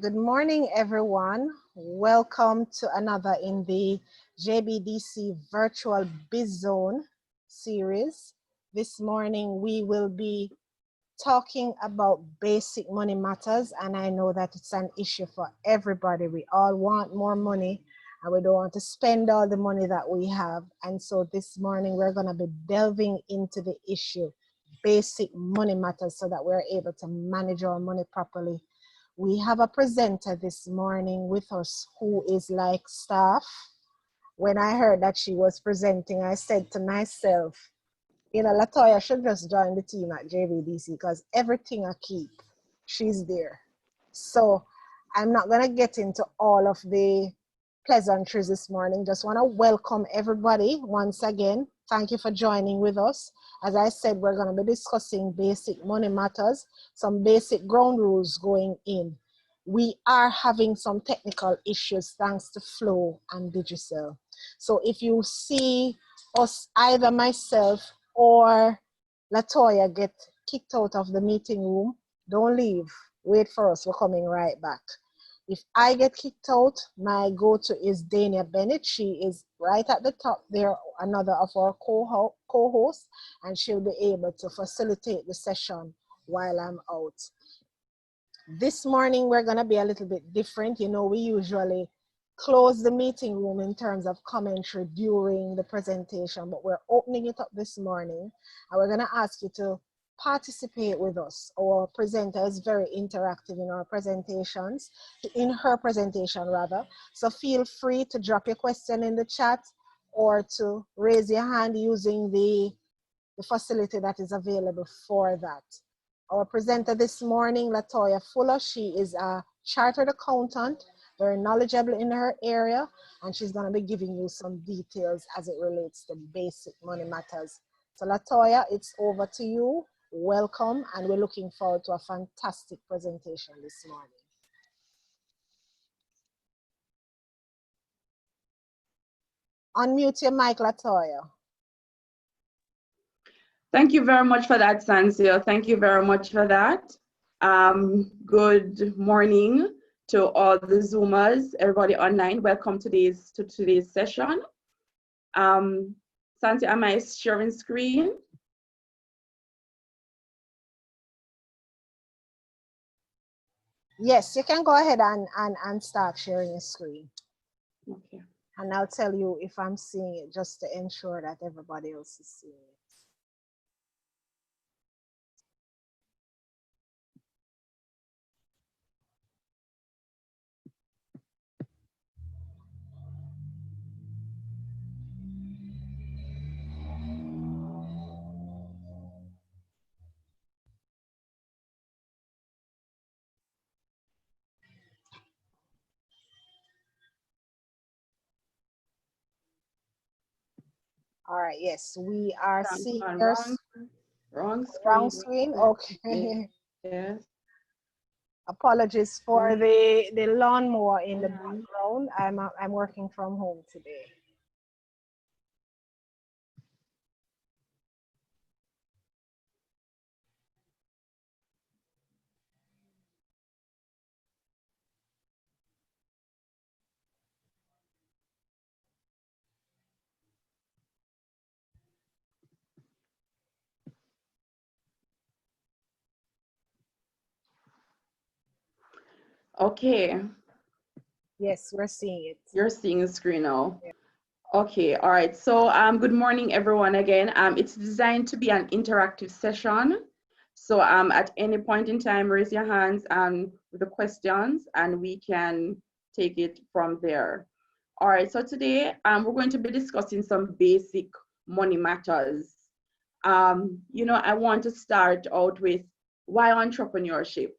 Good morning, everyone. Welcome to another in the JBDC Virtual Biz Zone series. This morning, we will be talking about basic money matters, and I know that it's an issue for everybody. We all want more money, and we don't want to spend all the money that we have. And so this morning, we're going to be delving into the issue, basic money matters, so that we're able to manage our money properly. We have a presenter this morning with us who is like staff. When I heard that she was presenting, I said to myself, you know, Latoya should just join the team at JBDC because everything I keep, she's there. So I'm not going to get into all of the pleasantries this morning. Just want to welcome everybody once again. Thank you for joining with us. As I said, we're going to be discussing basic money matters, some basic ground rules going in. We are having some technical issues thanks to Flow and Digicel. So if you see us, either myself or Latoya, get kicked out of the meeting room, don't leave. Wait for us. We're coming right back. If I get kicked out, my go-to is Dania Bennett. She is right at the top there, another of our co-hosts, and she'll be able to facilitate the session while I'm out. This morning, we're going to be a little bit different. You know, we usually close the meeting room in terms of commentary during the presentation, but we're opening it up this morning, and we're going to ask you to participate with us. Our presenter is very interactive in our presentations, in her presentation rather. So feel free to drop your question in the chat or to raise your hand using the facility that is available for that. Our presenter this morning, Latoya Fuller, she is a chartered accountant, very knowledgeable in her area, and she's going to be giving you some details as it relates to basic money matters. So Latoya, it's over to you. Welcome, and we're looking forward to a fantastic presentation this morning. Unmute your mic, Latoya. Thank you very much for that, Sansia. Thank you very much for that. Good morning to all the Zoomers, everybody online. Welcome to today's session. Sansia, am I sharing screen? Yes, you can go ahead and start sharing your screen. Okay. And I'll tell you if I'm seeing it just to ensure that everybody else is seeing it. All right, yes, we are seeing wrong screen. Wrong screen, okay. Yes. Apologies for the lawnmower in the background. I'm working from home today. Okay. Yes, we're seeing it. You're seeing the screen now. Yeah. Okay, all right. So good morning, everyone again. It's designed to be an interactive session. So at any point in time, raise your hands with the questions and we can take it from there. All right, so today we're going to be discussing some basic money matters. You know, I want to start out with why entrepreneurship?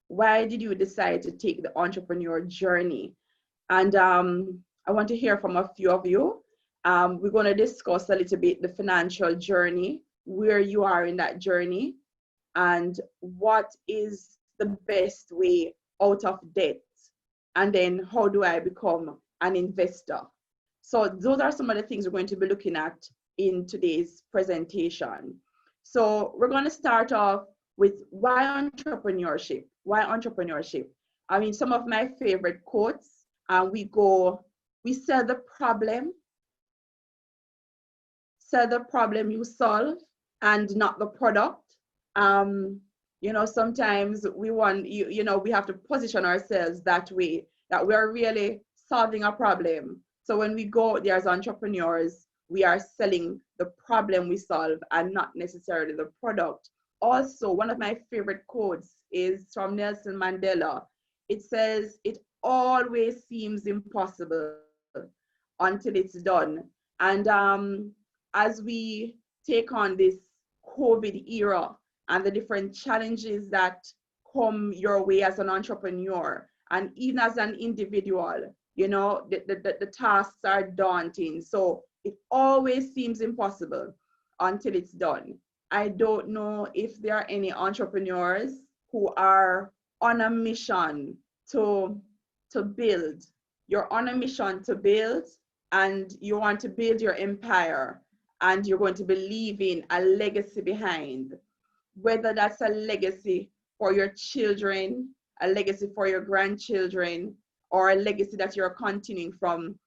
Why did you decide to take the entrepreneur journey? And I want to hear from a few of you. We're going to discuss a little bit the financial journey, where you are in that journey, and what is the best way out of debt, and then how do I become an investor? So those are some of the things we're going to be looking at in today's presentation. So we're going to start off with why entrepreneurship? Why entrepreneurship? I mean, some of my favorite quotes, we sell the problem you solve and not the product. You know, sometimes we want, we have to position ourselves that way, that we're really solving a problem. So when we go out there as entrepreneurs, we are selling the problem we solve and not necessarily the product. Also, one of my favorite quotes is from Nelson Mandela. It says, "It always seems impossible until it's done." And as we take on this COVID era and the different challenges that come your way as an entrepreneur and even as an individual, you know, the tasks are daunting. So it always seems impossible until it's done. I don't know if there are any entrepreneurs who are on a mission to build. You're on a mission to build, and you want to build your empire, and you're going to be leaving a legacy behind, whether that's a legacy for your children, a legacy for your grandchildren, or a legacy that you're continuing from,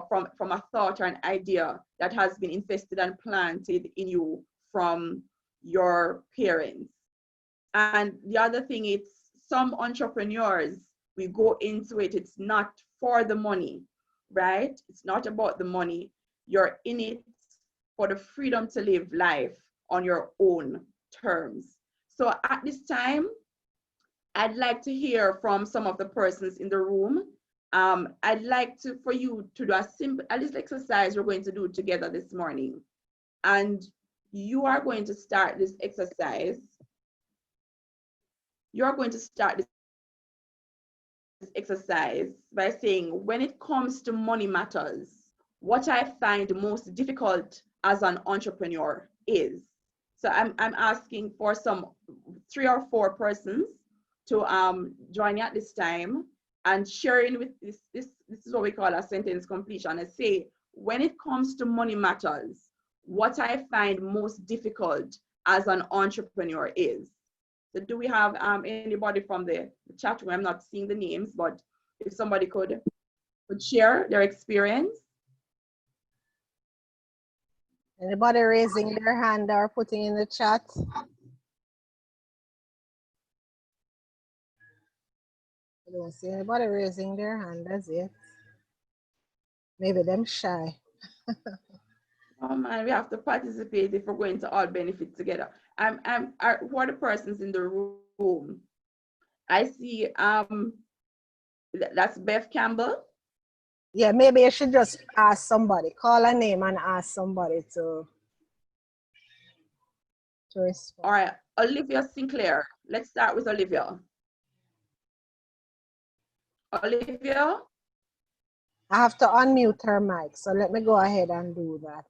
from a thought or an idea that has been invested and planted in you from your parents. And the other thing is, some entrepreneurs, we go into it, it's not for the money, right? It's not about the money. You're in it for the freedom to live life on your own terms. So at this time, I'd like to hear from some of the persons in the room. I'd like for you to do a little exercise we're going to do together this morning. And you are going to start this exercise. You're going to start this exercise by saying, when it comes to money matters, what I find most difficult as an entrepreneur is. So I'm asking for some 3 or 4 persons to join me at this time and sharing with this is what we call a sentence completion. I say, when it comes to money matters, what I find most difficult as an entrepreneur is. So do we have anybody from the chat room? I'm not seeing the names, but if somebody could share their experience. Anybody raising their hand or putting in the chat? I don't see anybody raising their hand as yet. Maybe them shy. Oh man, we have to participate if we're going to all benefit together. Who are the persons in the room? I see that's Beth Campbell. Yeah, maybe you should just ask somebody, call a name and ask somebody to respond. All right, Olivia Sinclair. Let's start with Olivia. Olivia? I have to unmute her mic, so let me go ahead and do that.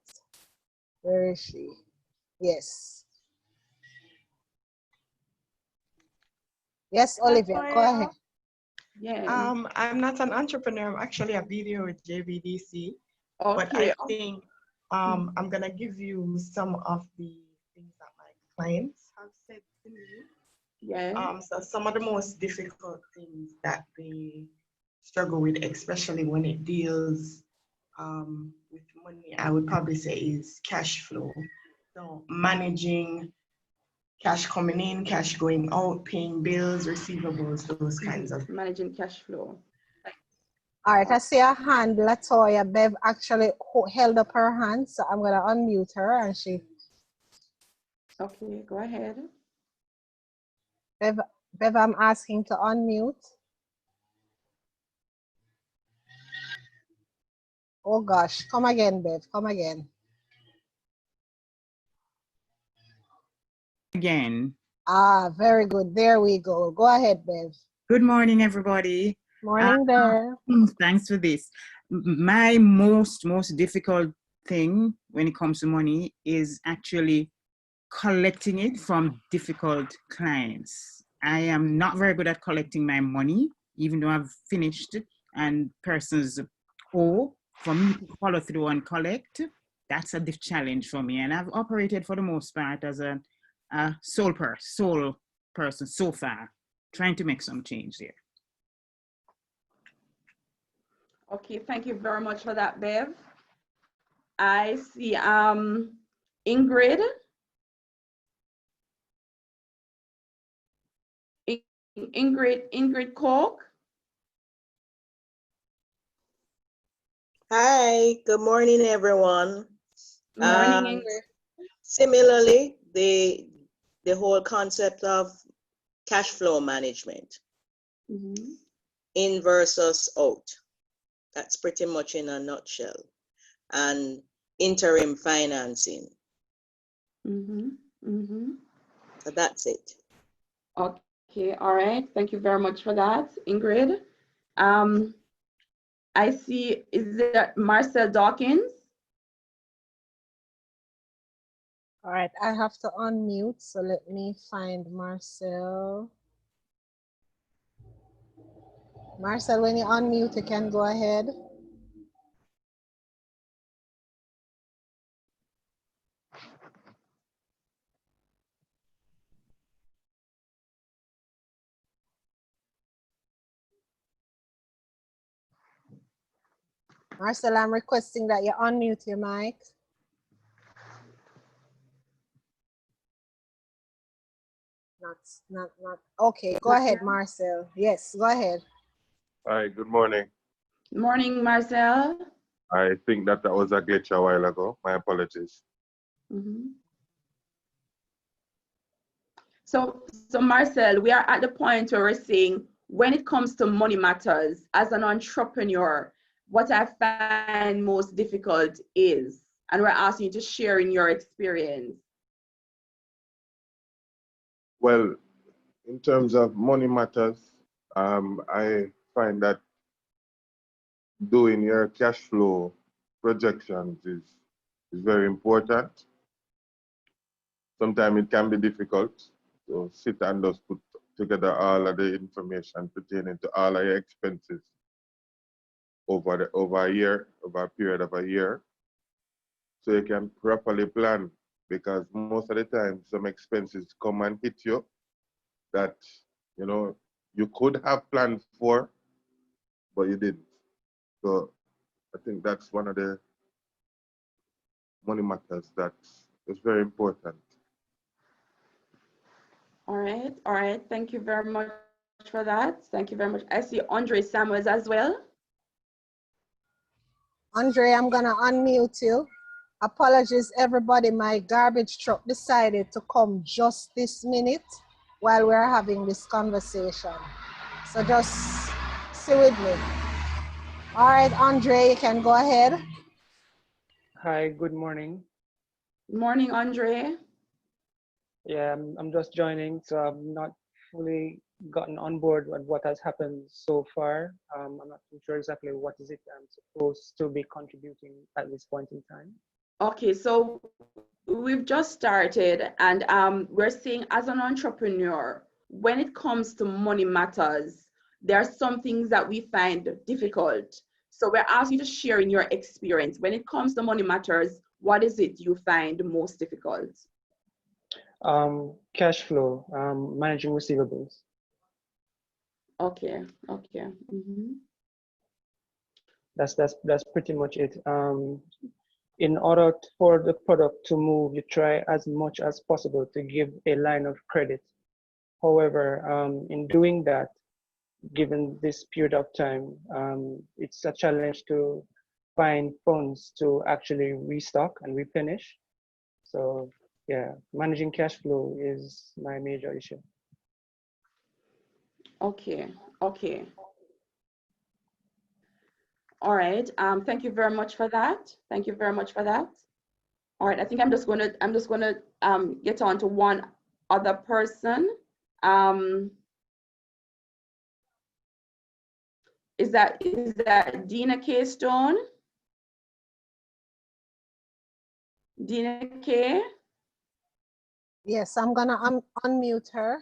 Where is she? Yes. Yes, Olivia, go ahead. Yeah. I'm not an entrepreneur. I'm actually a BDO with JBDC. Okay. But I think I'm gonna give you some of the things that my clients have said to me. Yeah. So some of the most difficult things that they struggle with, especially when it deals with money, I would probably say is cash flow. So managing cash coming in, cash going out, paying bills, receivables, those kinds of managing cash flow. All right, I see a hand, Latoya. Bev actually held up her hand, so I'm gonna unmute her and she. Okay, go ahead. Bev, I'm asking to unmute. Oh gosh, come again, Bev, come again. Again. Ah, very good. There we go. Go ahead, Bev. Good morning, everybody. Morning there. Thanks for this. My most difficult thing when it comes to money is actually collecting it from difficult clients. I am not very good at collecting my money, even though I've finished and persons owe. For me to follow through and collect, that's a challenge for me. And I've operated for the most part as a sole person so far, trying to make some change there. Okay, thank you very much for that, Bev. I see Ingrid. Ingrid Koch. Hi, good morning, everyone. Good morning, Um, Ingrid. Similarly, the whole concept of cash flow management, in versus out. That's pretty much in a nutshell. And interim financing. So that's it. Okay, all right. Thank you very much for that, Ingrid. I see, is that Marcel Dawkins? All right, I have to unmute, so let me find Marcel. Marcel, when you unmute, you can go ahead. Marcel, I'm requesting that you unmute your mic. Not. Okay, go ahead, Marcel. Yes, go ahead. Hi, good morning. Good morning, Marcel. I think that was a glitch a while ago. My apologies. So Marcel, we are at the point where we're saying, when it comes to money matters, as an entrepreneur, what I find most difficult is, and we're asking you to share in your experience. Well, in terms of money matters, I find that doing your cash flow projections is very important. Sometimes it can be difficult to sit and just put together all of the information pertaining to all of your expenses over a year, over a period of a year, so you can properly plan, because most of the time some expenses come and hit you that you could have planned for, but you didn't. So I think that's one of the money matters that is very important. All right. Thank you very much for that. Thank you very much. I see Andre Samuels as well. Andre, I'm gonna unmute you. Apologies, everybody. My garbage truck decided to come just this minute while we're having this conversation. So just stay with me. All right, Andre, you can go ahead. Hi, good morning. Good morning, Andre. Yeah, I'm just joining, so I've not fully gotten on board with what has happened so far. I'm not too sure exactly what is it I'm supposed to be contributing at this point in time. Okay, so we've just started, and we're saying, as an entrepreneur, when it comes to money matters, there are some things that we find difficult. So we're asking you to share in your experience. When it comes to money matters, what is it you find most difficult? Cash flow, managing receivables. Okay. That's pretty much it. In order for the product to move, you try as much as possible to give a line of credit. However, in doing that, given this period of time, it's a challenge to find funds to actually restock and replenish. So yeah, managing cash flow is my major issue. Okay. All right. Thank you very much for that. All right. I think I'm just gonna get on to one other person. Is that Dina K. Stone? Dina K. Yes, I'm gonna unmute her.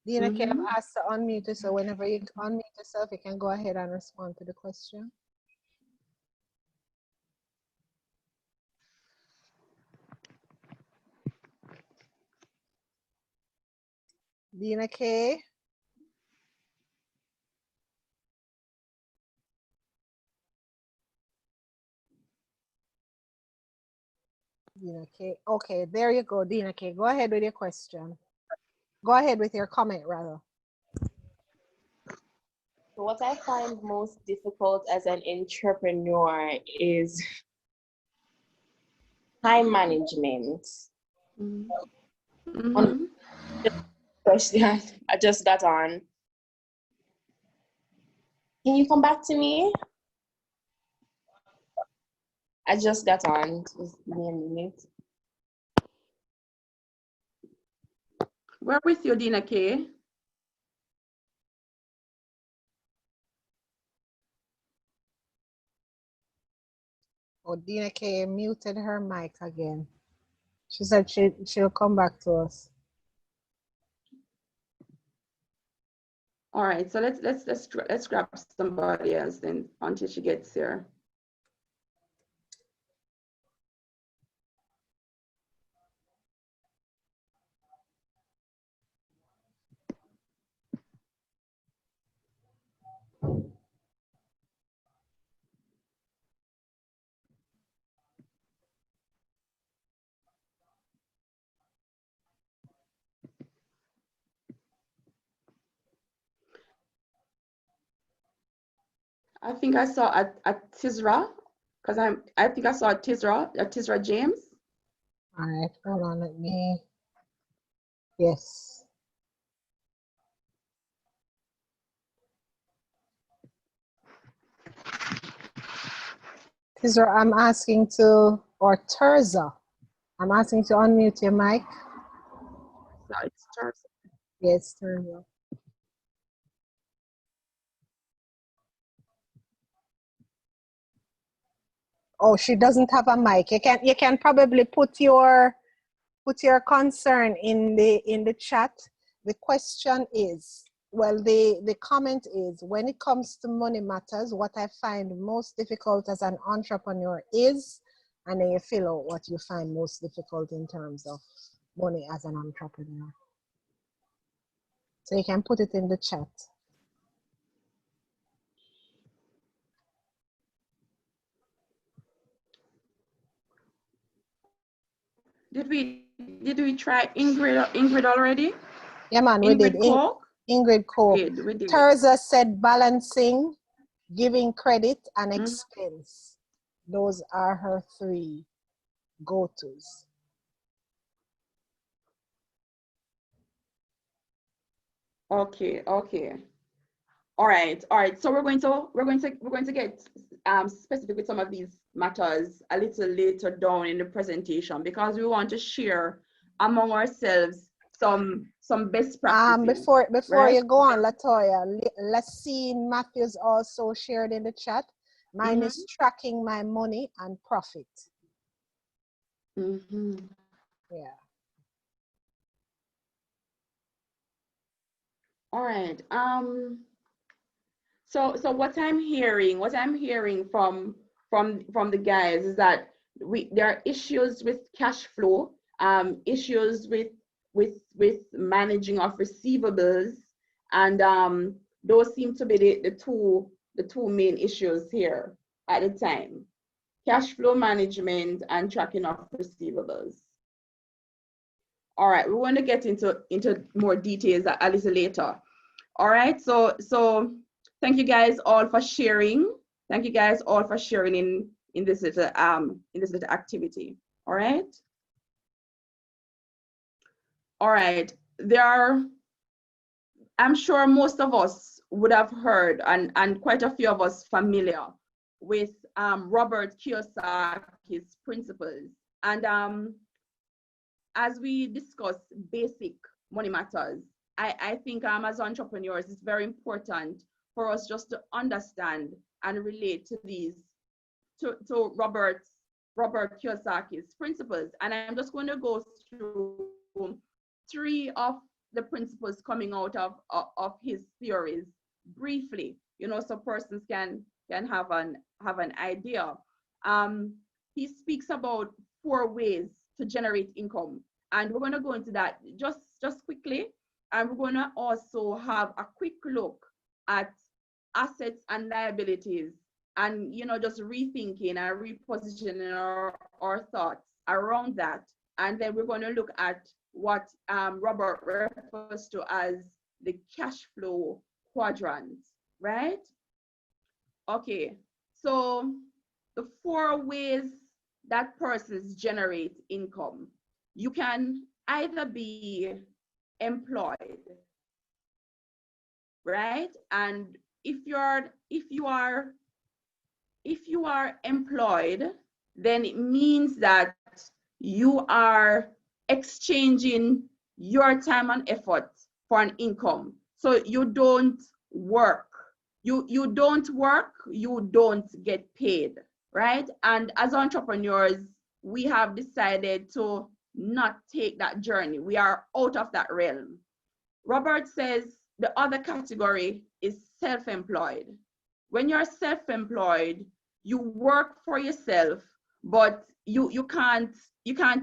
Dina K, I've asked to unmute her, so whenever you unmute yourself, you can go ahead and respond to the question. Dina K. Dina K. Okay, there you go, Dina K. Go ahead with your question. Go ahead with your comment, rather. So what I find most difficult as an entrepreneur is time management. On the question I just got on. Can you come back to me? I just got on. Just give me a minute. We're with you, Dina K. Oh, Dina K muted her mic again. She said she'll come back to us. All right, so let's grab somebody else then until she gets here. I think I saw a Tizra, because I think I saw a Tizra James. All right, hold on, let me. Yes. Tizra, I'm asking to, or Terza, I'm asking to unmute your mic. No, it's Terza. Yes, Terza. Oh, she doesn't have a mic. You can probably put your concern in the chat. The question is, well, the comment is, when it comes to money matters, what I find most difficult as an entrepreneur is, and then you fill out what you find most difficult in terms of money as an entrepreneur. So you can put it in the chat. Did we try Ingrid already? Yeah, man, we did. Ingrid Coke. We did. Terza said balancing, giving credit, and expense. Those are her 3 go-tos. Okay. All right. So we're going to get specific with some of these matters a little later down in the presentation, because we want to share among ourselves some best practices. Before right? you go on, Latoya, Lacine Matthews also shared in the chat. Mine is tracking my money and profit. Yeah. All right. So what I'm hearing from the guys is that there are issues with cash flow, issues with managing of receivables, and those seem to be the two main issues here at the time: cash flow management and tracking of receivables. All right, we want to get into more details a little later. All right, so thank you guys all for sharing. Thank you guys all for sharing in this little activity. All right. All right. I'm sure most of us would have heard, and quite a few of us familiar with Robert Kiyosaki's principles. And as we discuss basic money matters, I think as entrepreneurs, it's very important for us just to understand and relate to to Robert Kiyosaki's principles. And I'm just going to go through 3 of the principles coming out of his theories briefly, so persons can have an idea. He speaks about 4 ways to generate income, and we're going to go into that just quickly. And we're going to also have a quick look at assets and liabilities, and just rethinking and repositioning our thoughts around that. And then we're going to look at what Robert refers to as the cash flow quadrant, right? Okay, so the 4 ways that persons generate income. You can either be employed, right? And if you are employed, then it means that you are exchanging your time and effort for an income. So you don't work. You don't work, you don't get paid, right? And as entrepreneurs, we have decided to not take that journey. We are out of that realm. Robert says the other category is self-employed. When you're self-employed, you work for yourself, but you can't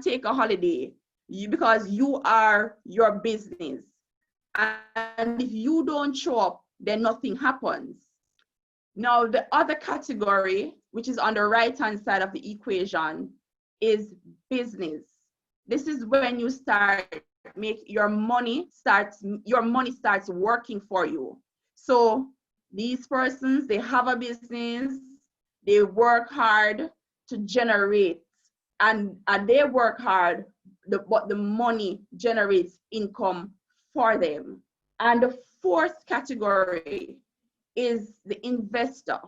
take a holiday because you are your business. And if you don't show up, then nothing happens. Now, the other category, which is on the right-hand side of the equation, is business. This is when you start your money starts working for you. So these persons, they have a business, they work hard to generate, and they work hard, but the money generates income for them. And the 4th category is the investor,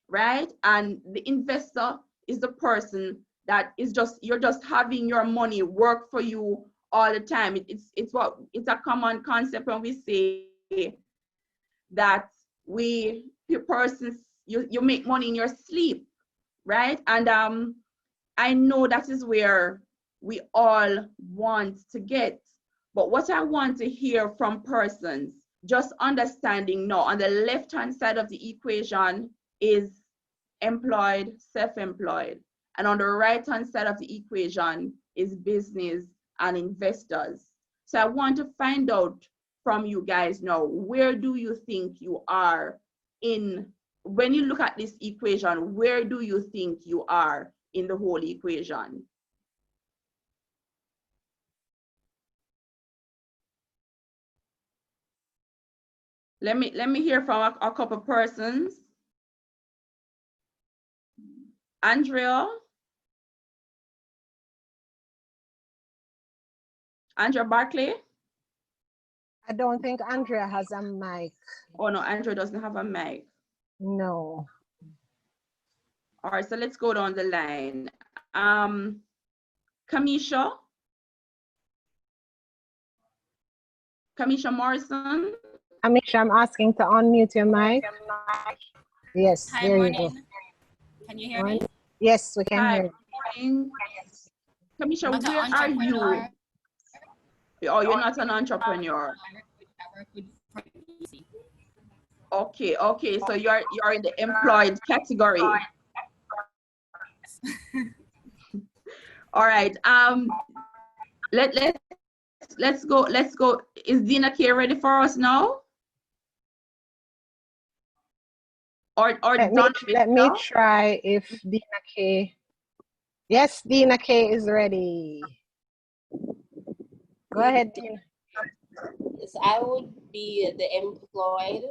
right? And the investor is the person that is you're just having your money work for you all the time. It's a common concept when we say that you make money in your sleep, right? And I know that is where we all want to get. But what I want to hear from persons, just understanding now, on the left-hand side of the equation is employed, self-employed. And on the right-hand side of the equation is business and investors. So I want to find out from you guys now, where do you think you are when you look at this equation, where do you think you are in the whole equation? Let me hear from a couple persons. Andrea Barkley? I don't think Andrea has a mic. Oh no, Andrea doesn't have a mic. No. All right, so let's go down the line. Kamisha Morrison. Kamisha, I'm asking to unmute your mic. Yes, Hi, there morning. you go. Can you hear me? Yes, we can hear you. Kamisha, Not where are you? Oh, you're not an entrepreneur. I work with JBDC. Okay, so you're in the employed category. All right. Let's go. Is Dina K ready for us now? Or let me try if Dina K. Yes, Dina K is ready. Go ahead, Dina. Yes, I would be the employed.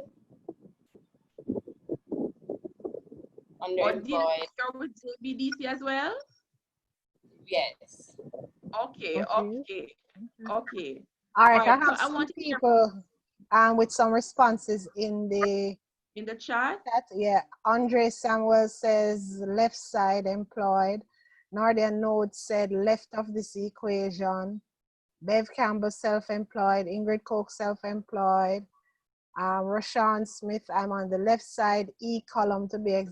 Underemployed. You're with JBDC as well? Yes. Okay. All All right, right, I have some people with some responses in the chat. Yeah, Andre Samuel says left side employed. Nardia Note said left of this equation. Bev Campbell self-employed. Ingrid Coke self-employed. Rashawn Smith, I'm on the left side, E column to be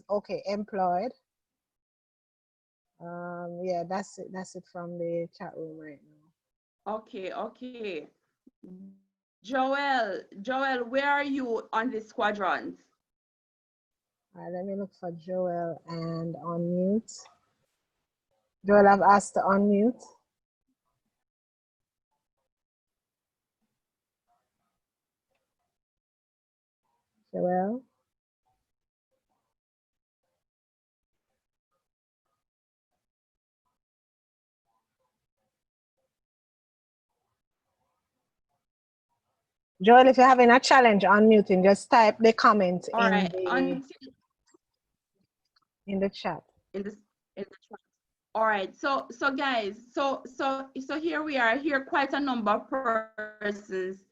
employed. Yeah, that's it from the chat room right now. Okay. Joel, where are you on this quadrant? All right, let me look for Joel and unmute. Joel, I've asked to unmute. Joel? Joel, if you're having a challenge unmuting, just type the comment All right. in the chat. In the chat. All right. So guys, so here we are. Here quite a number of persons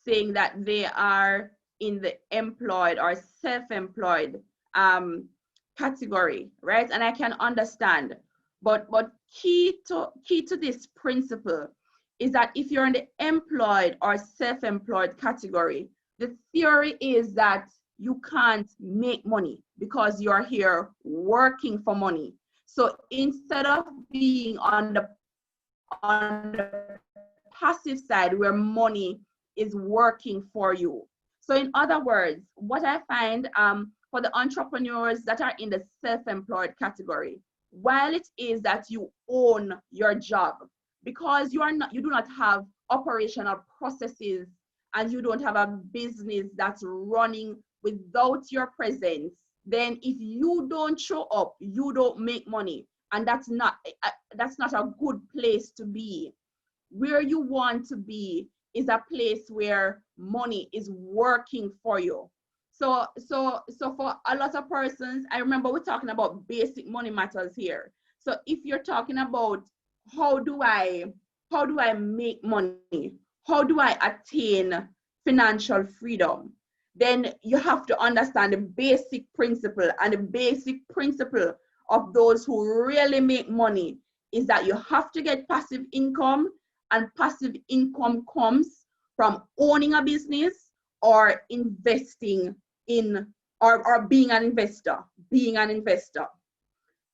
saying that they are in the employed or self-employed category, right? And I can understand, but key to this principle is that if you're in the employed or self-employed category, the theory is that you can't make money because you're here working for money. So instead of being on the passive side where money is working for you. So in other words, what I find for the entrepreneurs that are in the self-employed category, while it is that you own your job, because you do not have operational processes and you don't have a business that's running without your presence, then if you don't show up, you don't make money. And that's not a good place to be. Where you want to be is a place where money is working for you. So for a lot of persons, I remember we're talking about basic money matters here. So if you're talking about how do I make money? How do I attain financial freedom? Then you have to understand the basic principle, and the basic principle of those who really make money is that you have to get passive income, and passive income comes from owning a business or investing in or being an investor.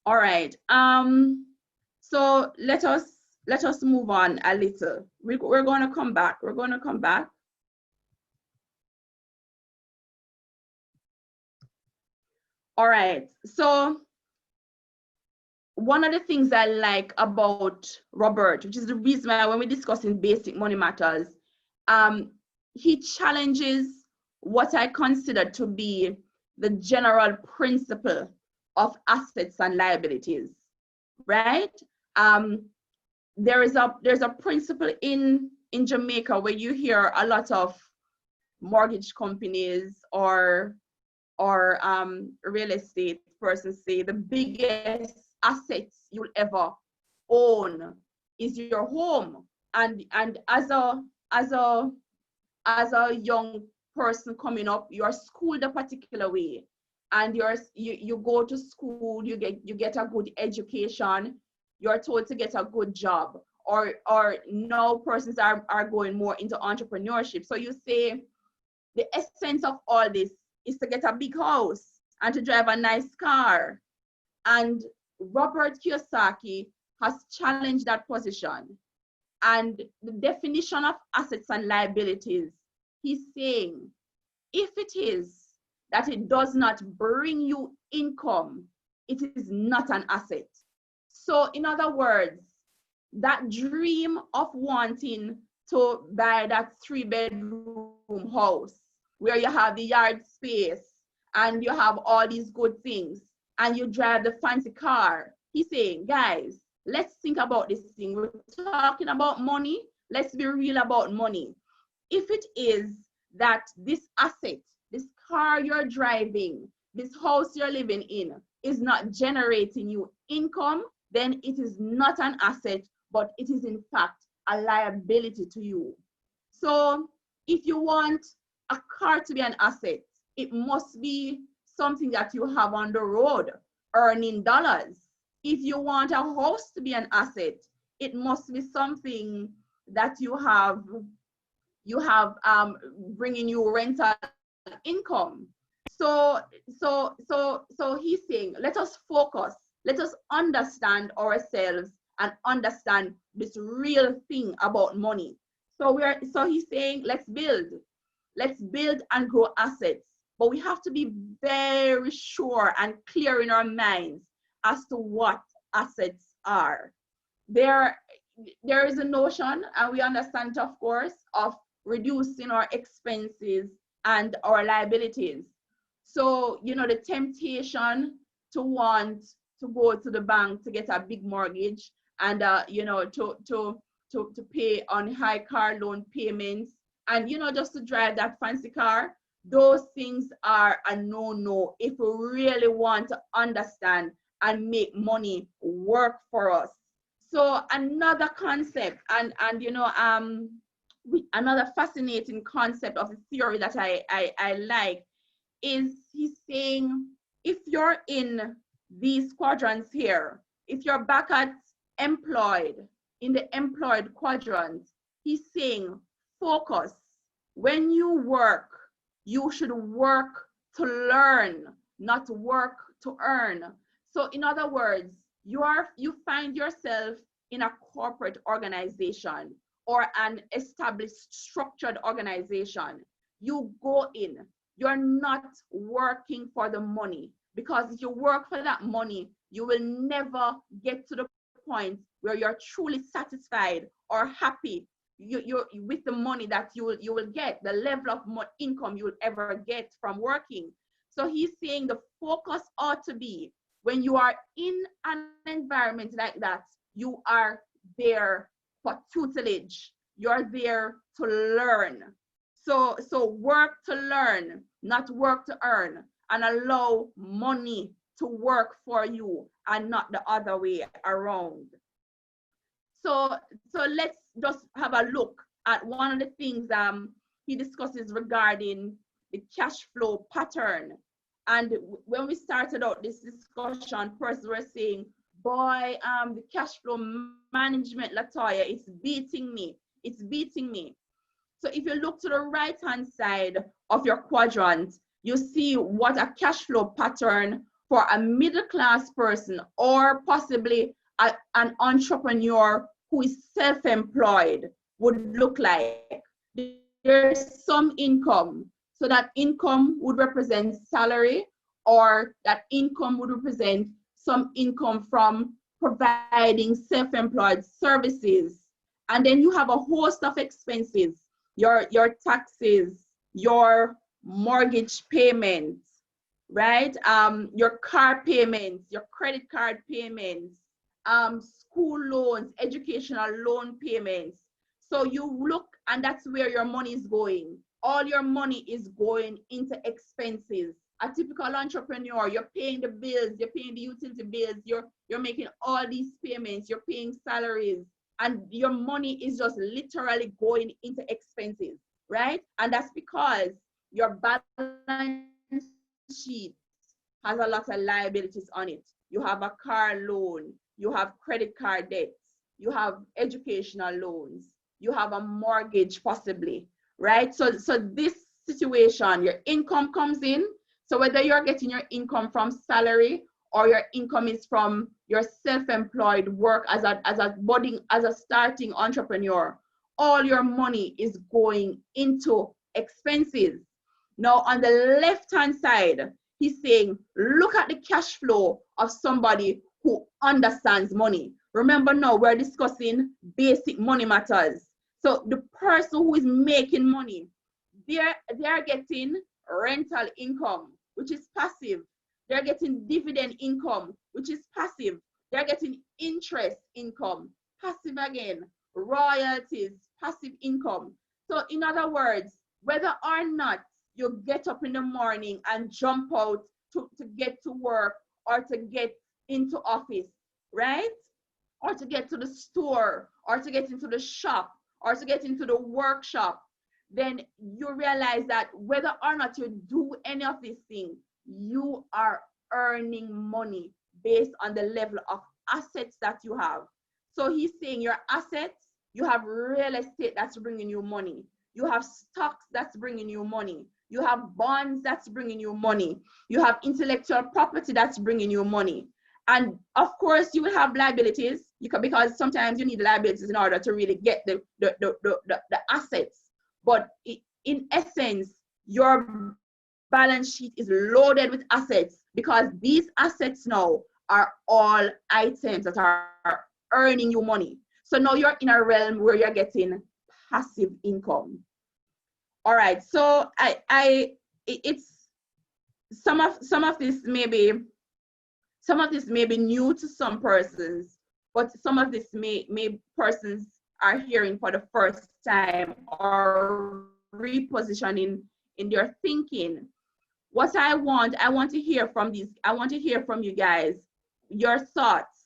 All right. So let us move on a little. We're going to come back. All right. So one of the things I like about Robert, which is the reason why when we're discussing basic money matters, he challenges what I consider to be the general principle of assets and liabilities, right? There's a principle in Jamaica where you hear a lot of mortgage companies or real estate persons say the biggest assets you'll ever own is your home. And as a young person coming up, you're schooled a particular way, and you go to school, you get a good education, you're told to get a good job, or now persons are going more into entrepreneurship. So you say the essence of all this is to get a big house and to drive a nice car. And Robert Kiyosaki has challenged that position. And the definition of assets and liabilities, he's saying, if it is that it does not bring you income, it is not an asset. So in other words, that dream of wanting to buy that 3-bedroom house where you have the yard space and you have all these good things and you drive the fancy car, he's saying, guys, let's think about this thing. We're talking about money. Let's be real about money. If it is that this asset, this car you're driving, this house you're living in is not generating you income, then it is not an asset, but it is in fact a liability to you. So if you want a car to be an asset, it must be something that you have on the road earning dollars. If you want a house to be an asset, it must be something that you have bringing you rental income. So he's saying, let us focus, let us understand ourselves and understand this real thing about money. So he's saying, let's build and grow assets, but we have to be very sure and clear in our minds as to what assets are. There is a notion, and we understand, of course, of reducing our expenses and our liabilities. So, the temptation to want to go to the bank to get a big mortgage and, to pay on high car loan payments And just to drive that fancy car, those things are a no-no if we really want to understand and make money work for us. So another concept, and another fascinating concept of the theory that I like is he's saying, if you're in these quadrants here, if you're back at employed, in the employed quadrant, he's saying focus. When you work, you should work to learn, not work to earn. So in other words, you find yourself in a corporate organization or an established structured organization. You go in, you're not working for the money, because if you work for that money, you will never get to the point where you're truly satisfied or happy you with the money that you will get, the level of income you will ever get from working. So he's saying the focus ought to be, when you are in an environment like that, you are there for tutelage. You're there to learn. So work to learn, not work to earn, and allow money to work for you and not the other way around. So let's just have a look at one of the things he discusses regarding the cash flow pattern. And when we started out this discussion, first we were saying, boy, the cash flow management, Latoya, it's beating me. It's beating me. So if you look to the right-hand side of your quadrant, you see what a cash flow pattern for a middle-class person, or possibly an entrepreneur who is self-employed, would look like. There's some income. So that income would represent salary, or that income would represent some income from providing self-employed services. And then you have a host of expenses, your taxes, your mortgage payments, right? Your car payments, your credit card payments, school loans, educational loan payments. So you look, and that's where your money is going. All your money is going into expenses. A typical entrepreneur, you're paying the bills, you're paying the utility bills, you're making all these payments, you're paying salaries, and your money is just literally going into expenses, right? And that's because your balance sheet has a lot of liabilities on it. You have a car loan, you have credit card debts, you have educational loans, you have a mortgage possibly, right? So this situation, your income comes in. So whether you're getting your income from salary or your income is from your self-employed work as a starting entrepreneur, all your money is going into expenses. Now on the left-hand side, he's saying, look at the cash flow of somebody who understands money. Remember now, we're discussing basic money matters. So the person who is making money, they're getting rental income, which is passive. They're getting dividend income, which is passive. They're getting interest income, passive again. Royalties, passive income. So in other words, whether or not you get up in the morning and jump out to get to work, or to get into office, right? Or to get to the store, or to get into the shop, or to get into the workshop, then you realize that whether or not you do any of these things, you are earning money based on the level of assets that you have. So he's saying your assets, you have real estate that's bringing you money. You have stocks that's bringing you money. You have bonds that's bringing you money. You have intellectual property that's bringing you money. And of course, you will have liabilities, because sometimes you need liabilities in order to really get the assets. But in essence, your balance sheet is loaded with assets, because these assets now are all items that are earning you money. So now you're in a realm where you're getting passive income. All right, so it's some of this may be new to some persons, but some of this may persons are hearing for the first time, or repositioning in their thinking. What I want to hear from you guys, your thoughts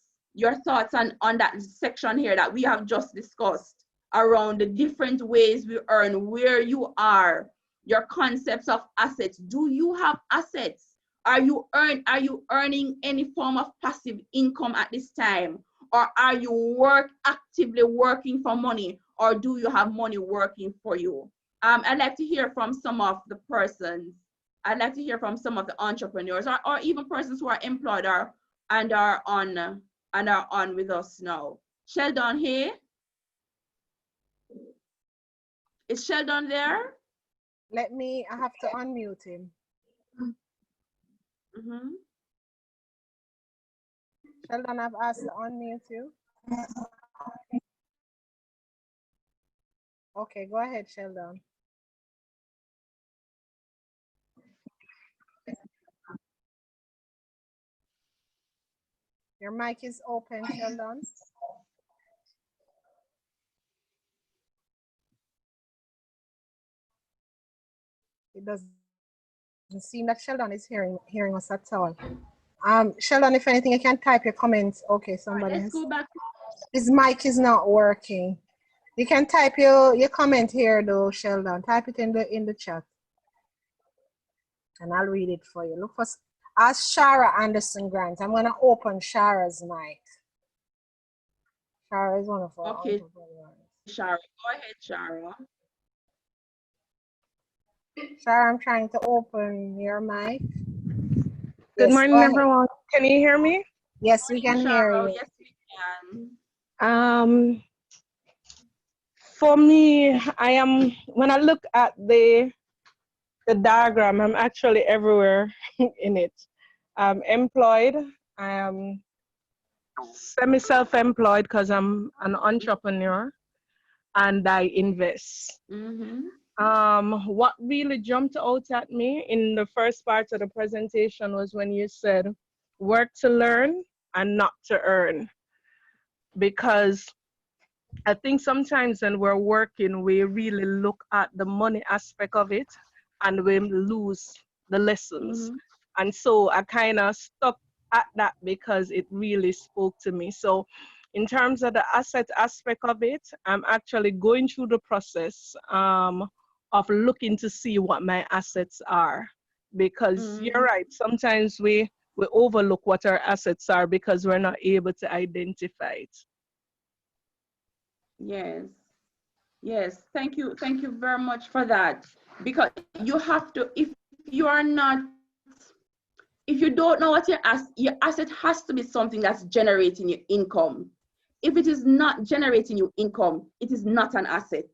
on that section here that we have just discussed around the different ways we earn, where you are, your concepts of assets. Do you have assets? Are you earning any form of passive income at this time? Or are you actively working for money? Or do you have money working for you? I'd like to hear from some of the persons. I'd like to hear from some of the entrepreneurs or even persons who are employed and are on with us now. Sheldon here? Is Sheldon there? I have to unmute him. Mm-hmm. Sheldon, I've asked to unmute you. Okay, go ahead, Sheldon. Your mic is open, Sheldon. It doesn't seem that Sheldon is hearing us at all. Sheldon, if anything, you can type your comments. Okay, somebody Let's go back. His mic is not working. You can type your comment here though, Sheldon. Type it in the chat. And I'll read it for you. Look for ask Shara Anderson Grant. I'm gonna open Shara's mic. Shara is one of our entrepreneurs. Shara, go ahead, Shara. Shara, I'm trying to open your mic. Good morning, everyone. Can you hear me? Yes, we can hear you. Yes, we can. For me, when I look at the diagram, I'm actually everywhere in it. I'm employed. I am semi-self-employed because I'm an entrepreneur and I invest. Mm-hmm. What really jumped out at me in the first part of the presentation was when you said, work to learn and not to earn. Because I think sometimes when we're working, we really look at the money aspect of it and we lose the lessons. Mm-hmm. And so I kind of stuck at that because it really spoke to me. So in terms of the asset aspect of it, I'm actually going through the process of looking to see what my assets are. Because you're right, sometimes we overlook what our assets are because we're not able to identify it. Yes, thank you very much for that. Because you have to, if you don't know what your asset has to be something that's generating you income. If it is not generating you income, it is not an asset.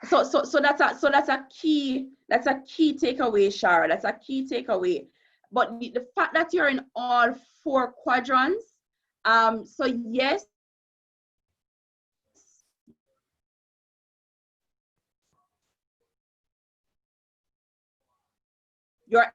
So that's a key takeaway, Shara. That's a key takeaway. But the fact that you're in all 4 quadrants, so yes, you're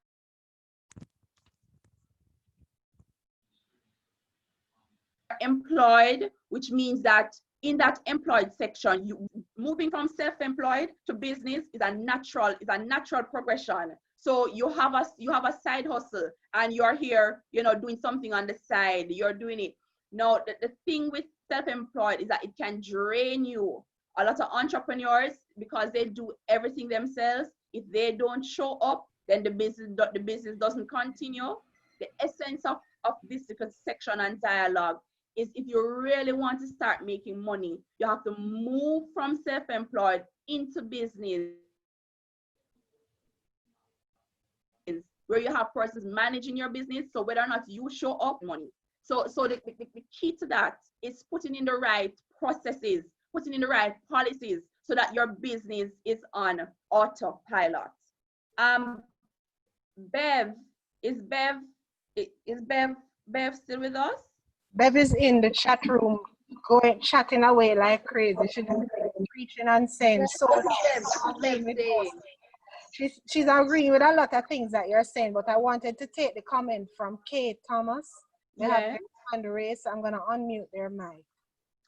employed, which means that in that employed section, you moving from self-employed to business is a natural progression. So you have a side hustle and you're here, doing something on the side, you're doing it. Now, the thing with self-employed is that it can drain you. A lot of entrepreneurs, because they do everything themselves, if they don't show up, then the business doesn't continue. The essence of this section and dialogue is if you really want to start making money, you have to move from self-employed into business, where you have persons managing your business. So whether or not you show up, money. So the key to that is putting in the right processes, putting in the right policies so that your business is on autopilot. Bev, is Bev still with us? Bev is in the chat room, chatting away like crazy. She's preaching and saying so. She's agreeing with a lot of things that you're saying, but I wanted to take the comment from Kate Thomas. They have their hand raised, so I'm going to unmute their mic.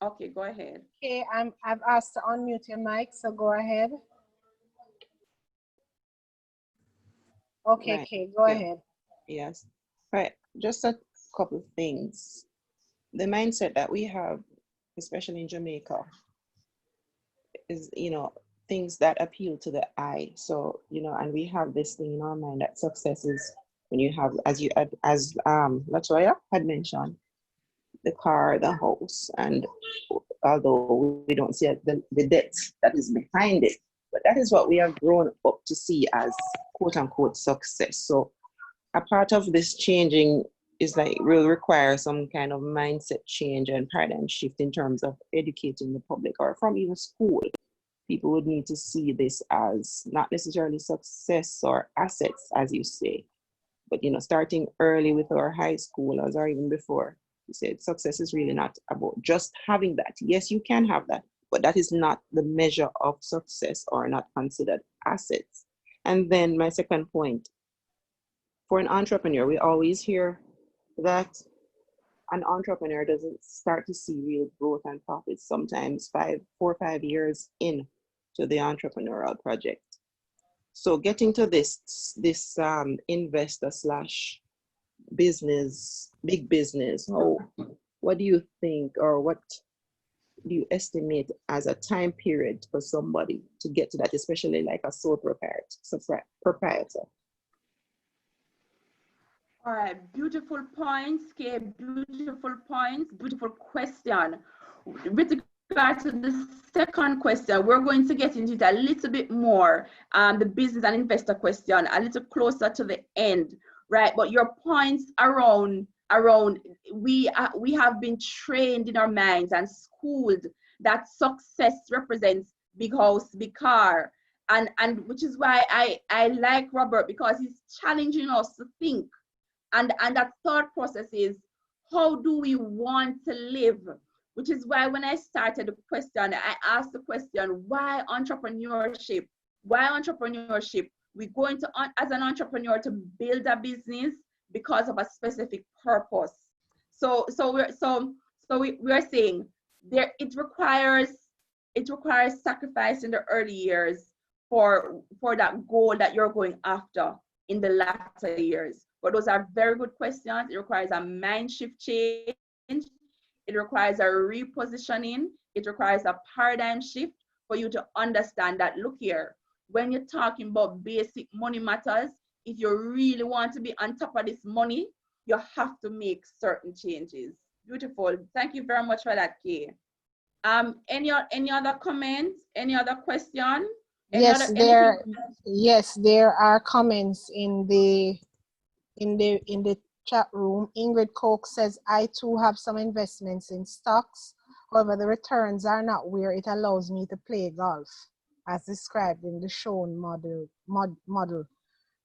Okay, go ahead. Okay, I've asked to unmute your mic, so go ahead. Okay, Right. Kay, go Yeah. ahead. Yes. Right. Just a couple of things. The mindset that we have, especially in Jamaica, is, things that appeal to the eye. So, and we have this thing in our mind that success is when you have, as Latoya had mentioned, the car, the house, and although we don't see the debt that is behind it, but that is what we have grown up to see as quote unquote success. So a part of this changing is like will require some kind of mindset change and paradigm shift in terms of educating the public or from even school. People would need to see this as not necessarily success or assets, as you say, but starting early with our high schoolers or even before. You said success is really not about just having that. Yes, you can have that, but that is not the measure of success or not considered assets. And then my second point, for an entrepreneur, we always hear that an entrepreneur doesn't start to see real growth and profits sometimes 4 or 5 years in to the entrepreneurial project. So getting to this investor slash business, big business, what do you think, or what do you estimate as a time period for somebody to get to that, especially like a sole proprietor? All right, beautiful points, Kay, beautiful points, beautiful question. With regard to the second question, we're going to get into it a little bit more, the business and investor question, a little closer to the end, right? But your points around we have been trained in our minds and schooled that success represents big house, big car, and which is why I like Robert, because he's challenging us to think. And that thought process is, how do we want to live? Which is why when I started the question, I asked the question, why entrepreneurship? Why entrepreneurship? We're going to, as an entrepreneur, to build a business because of a specific purpose. So we're saying there it requires sacrifice in the early years for that goal that you're going after in the latter years. But those are very good questions. It requires a mind shift change. It requires a repositioning. It requires a paradigm shift for you to understand that, look here, when you're talking about basic money matters, if you really want to be on top of this money, you have to make certain changes. Beautiful. Thank you very much for that, Kay. Any other comments? Any other question? Yes, there are comments in the chat room. Ingrid Coke says, I too have some investments in stocks. However, the returns are not where it allows me to play golf, as described in the shown model.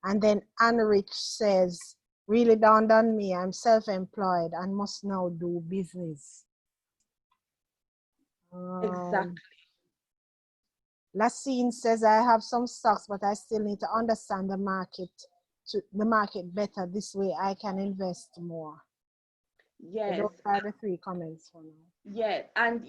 And then Anne Rich says, really dawned on me, I'm self-employed and must now do business. Exactly. Lassine says, I have some stocks, but I still need to understand the market better. This way I can invest more. Yes. So those are the 3 comments for now. Yeah, and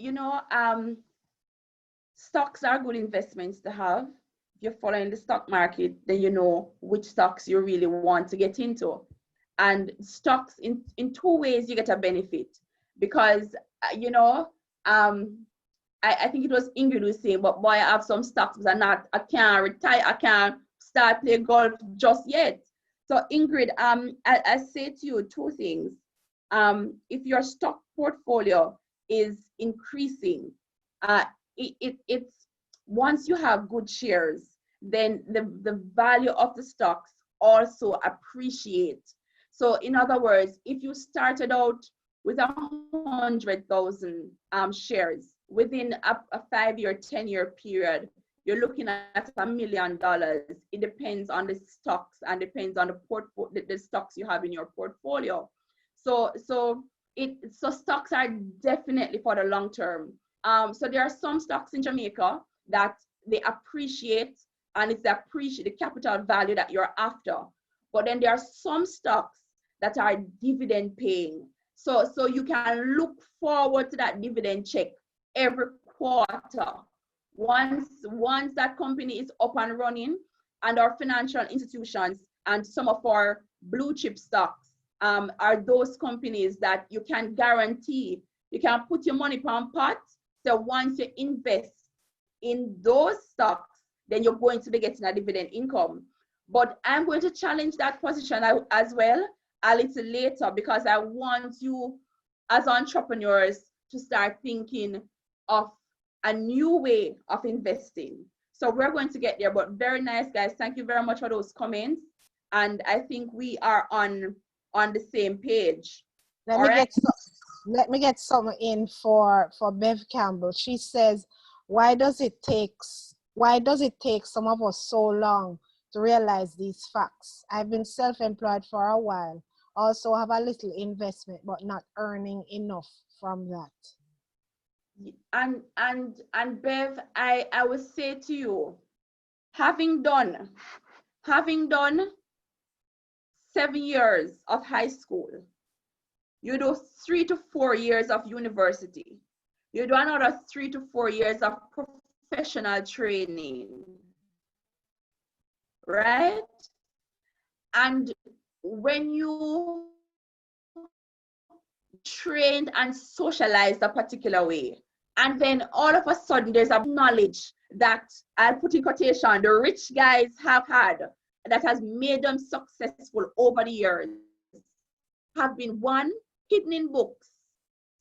stocks are good investments to have. If you're following the stock market, then you know which stocks you really want to get into. And stocks, in 2 ways you get a benefit, because I think it was Ingrid who was saying, but boy, I have some stocks, but I can't retire, I can't start playing golf just yet. So Ingrid, I say to you 2 things. If your stock portfolio is increasing, it's once you have good shares, then the value of the stocks also appreciate. So in other words, if you started out with 100,000 shares, within a 5-year, 10-year period, you're looking at $1 million. It depends on the stocks and depends on the stocks you have in your portfolio. So stocks are definitely for the long term. So there are some stocks in Jamaica that they appreciate, and it's the capital value that you're after. But then there are some stocks that are dividend paying. So you can look forward to that dividend check every quarter. Once that company is up and running, and our financial institutions and some of our blue chip stocks are those companies that you can guarantee, you can put your money on pot. So once you invest in those stocks, then you're going to be getting a dividend income. But I'm going to challenge that position as well a little later, because I want you as entrepreneurs to start thinking of a new way of investing. So we're going to get there, but very nice, guys. Thank you very much for those comments. And I think we are on the same page. Let me get some in for Bev Campbell. She says, why does it take some of us so long to realize these facts? I've been self-employed for a while, also have a little investment, but not earning enough from that. And Bev, I would say to you, having done 7 years of high school, you do 3 to 4 years of university, you do another 3 to 4 years of professional training, right? And when you trained and socialized a particular way, and then all of a sudden there's a knowledge that, I'll put in quotation, the rich guys have had that has made them successful over the years, have been one, hidden in books,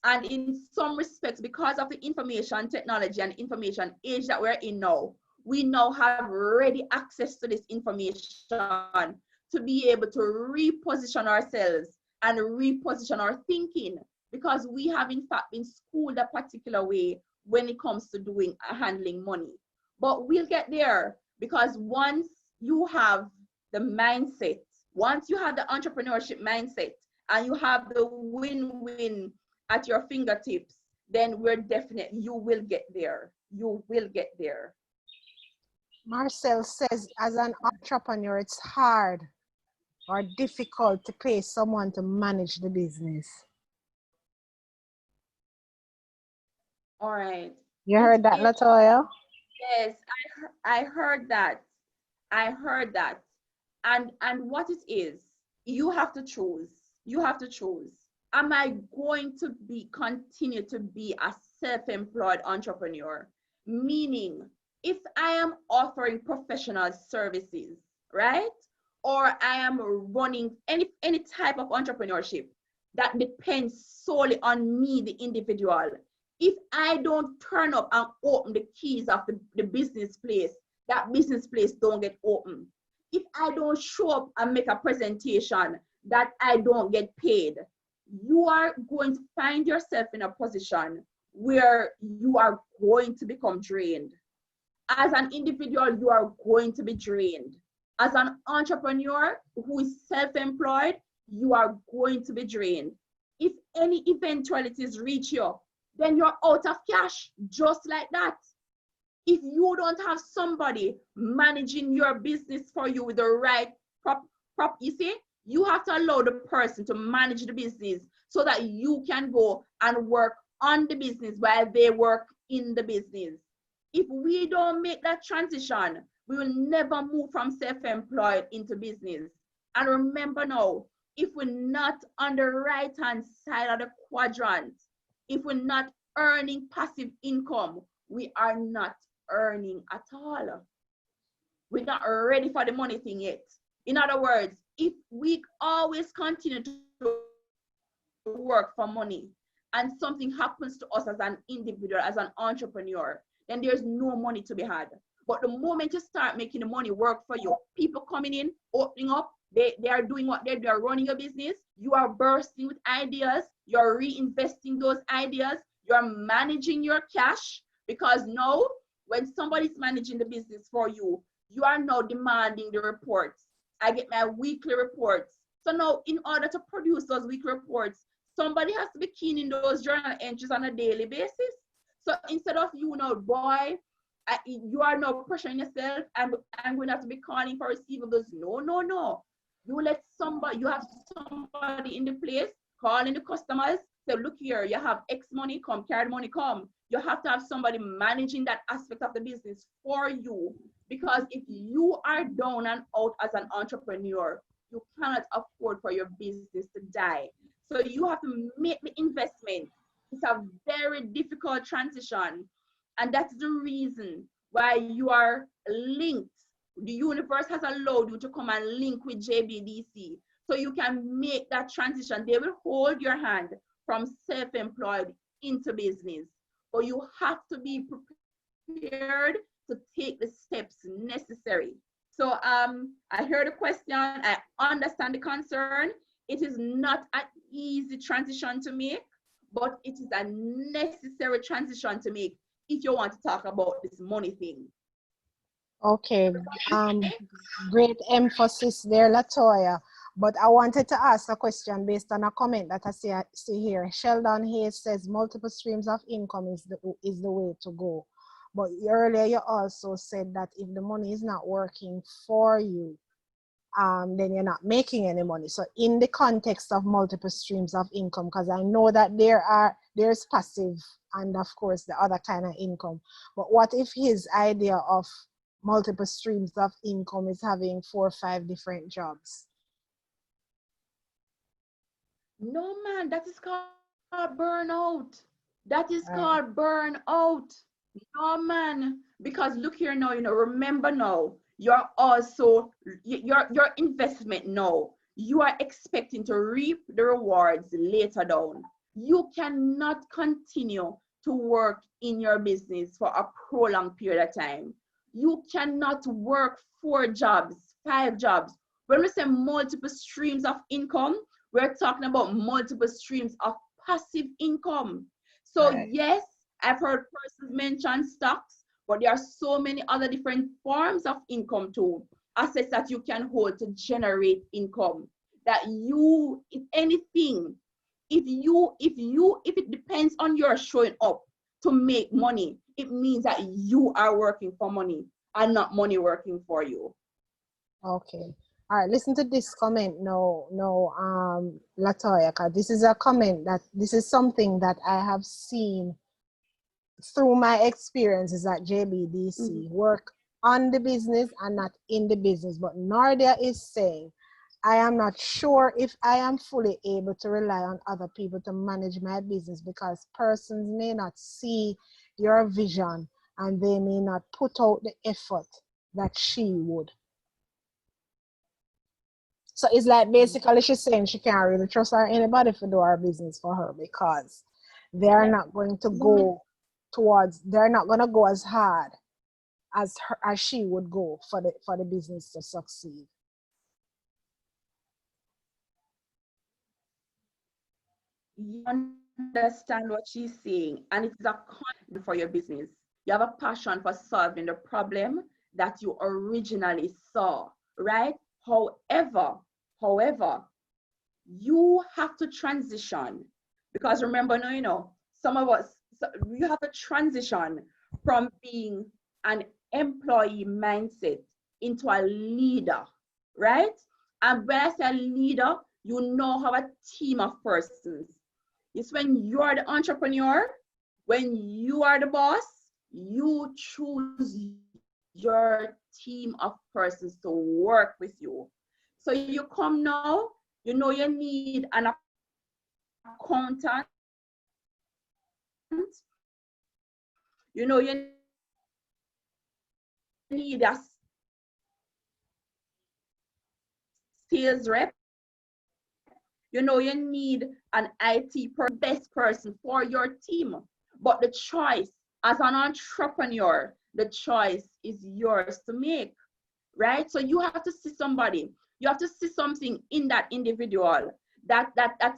and in some respects, because of the information technology and information age that we're in now, we now have ready access to this information to be able to reposition ourselves and reposition our thinking, because we have in fact been schooled a particular way when it comes to handling money. But we'll get there, because once you have the mindset, once you have the entrepreneurship mindset and you have the win-win at your fingertips, then you will get there. You will get there. Marcel says, as an entrepreneur, it's hard or difficult to pay someone to manage the business. All right. You heard that, Latoya? Yes, I heard that. I heard that. And what it is, you have to choose. You have to choose. Am I going to continue to be a self-employed entrepreneur? Meaning, if I am offering professional services, right? Or I am running any type of entrepreneurship that depends solely on me, the individual. If I don't turn up and open the keys of the business place, that business place don't get open. If I don't show up and make a presentation, that I don't get paid, you are going to find yourself in a position where you are going to become drained. As an individual, you are going to be drained. As an entrepreneur who is self-employed, you are going to be drained. If any eventualities reach you, then you're out of cash, just like that. If you don't have somebody managing your business for you with the right you see, you have to allow the person to manage the business so that you can go and work on the business while they work in the business. If we don't make that transition, we will never move from self-employed into business. And remember now, if we're not on the right-hand side of the quadrant, if we're not earning passive income, we are not earning at all. We're not ready for the money thing yet. In other words, if we always continue to work for money and something happens to us as an individual, as an entrepreneur, then there's no money to be had. But the moment you start making the money work for you, people coming in, opening up, they are doing what they are running a business, you are bursting with ideas, you're reinvesting those ideas, you're managing your cash, because now when somebody's managing the business for you, you are now demanding the reports. I get my weekly reports. So now in order to produce those weekly reports, somebody has to be keen in those journal entries on a daily basis. So instead of you now, boy, you are now pressuring yourself, and I'm going to have to be calling for receivables. No. You have somebody in the place calling the customers. So look here, you have X money, come, carry the money, come. You have to have somebody managing that aspect of the business for you. Because if you are down and out as an entrepreneur, you cannot afford for your business to die. So you have to make the investment. It's a very difficult transition. And that's the reason why you are linked. The universe has allowed you to come and link with JBDC so you can make that transition. They will hold your hand from self-employed into business, but you have to be prepared to take the steps necessary. So I heard the question, I understand the concern. It is not an easy transition to make, but it is a necessary transition to make if you want to talk about this money thing. Okay, great emphasis there, Latoya. But I wanted to ask a question based on a comment that I see here. Sheldon Hayes says multiple streams of income is the way to go. But earlier you also said that if the money is not working for you, then you're not making any money. So in the context of multiple streams of income, because I know that there's passive and of course the other kind of income. But what if his idea of multiple streams of income is having 4 or 5 different jobs? No, man, that is called burnout. That is called burnout. No, man, because look here now, remember now, you're also, your investment now, you are expecting to reap the rewards later down. You cannot continue to work in your business for a prolonged period of time. You cannot work 4 jobs, 5 jobs. When we say multiple streams of income, we're talking about multiple streams of passive income. So yes, I've heard persons mention stocks, but there are so many other different forms of income too, assets that you can hold to generate income. That you, if anything, if it depends on your showing up to make money, it means that you are working for money and not money working for you. Okay. All right, listen to this comment now, Latoya, because this is a comment this is something that I have seen through my experiences at JBDC, work on the business and not in the business. But Nardia is saying, I am not sure if I am fully able to rely on other people to manage my business because persons may not see your vision and they may not put out the effort that she would. So it's like basically she's saying she can't really trust anybody to do her business for her because they're not going to go they're not going to go as hard as she would go for the business to succeed. You understand what she's saying, and it's a con for your business. You have a passion for solving the problem that you originally saw, right? However, you have to transition because remember now, some of us, you have to transition from being an employee mindset into a leader, right? And when I say leader, you now have a team of persons. It's when you are the entrepreneur, when you are the boss, you choose your team of persons to work with you. So you come now, you know you need an accountant, you know you need a sales rep, you know you need an IT best person for your team. But the choice as an entrepreneur, the choice is yours to make, right? So you have to see somebody, you have to see something in that individual that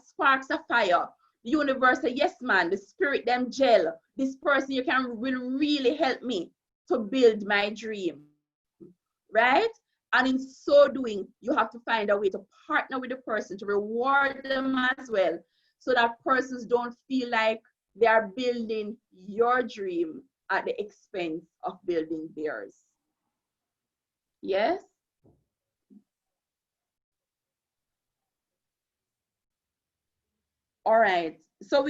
sparks a fire. The universe say, yes, man, the spirit them gel. This person will really help me to build my dream, right? And in so doing, you have to find a way to partner with the person to reward them as well, so that persons don't feel like they are building your dream at the expense of building theirs. Yes? All right. So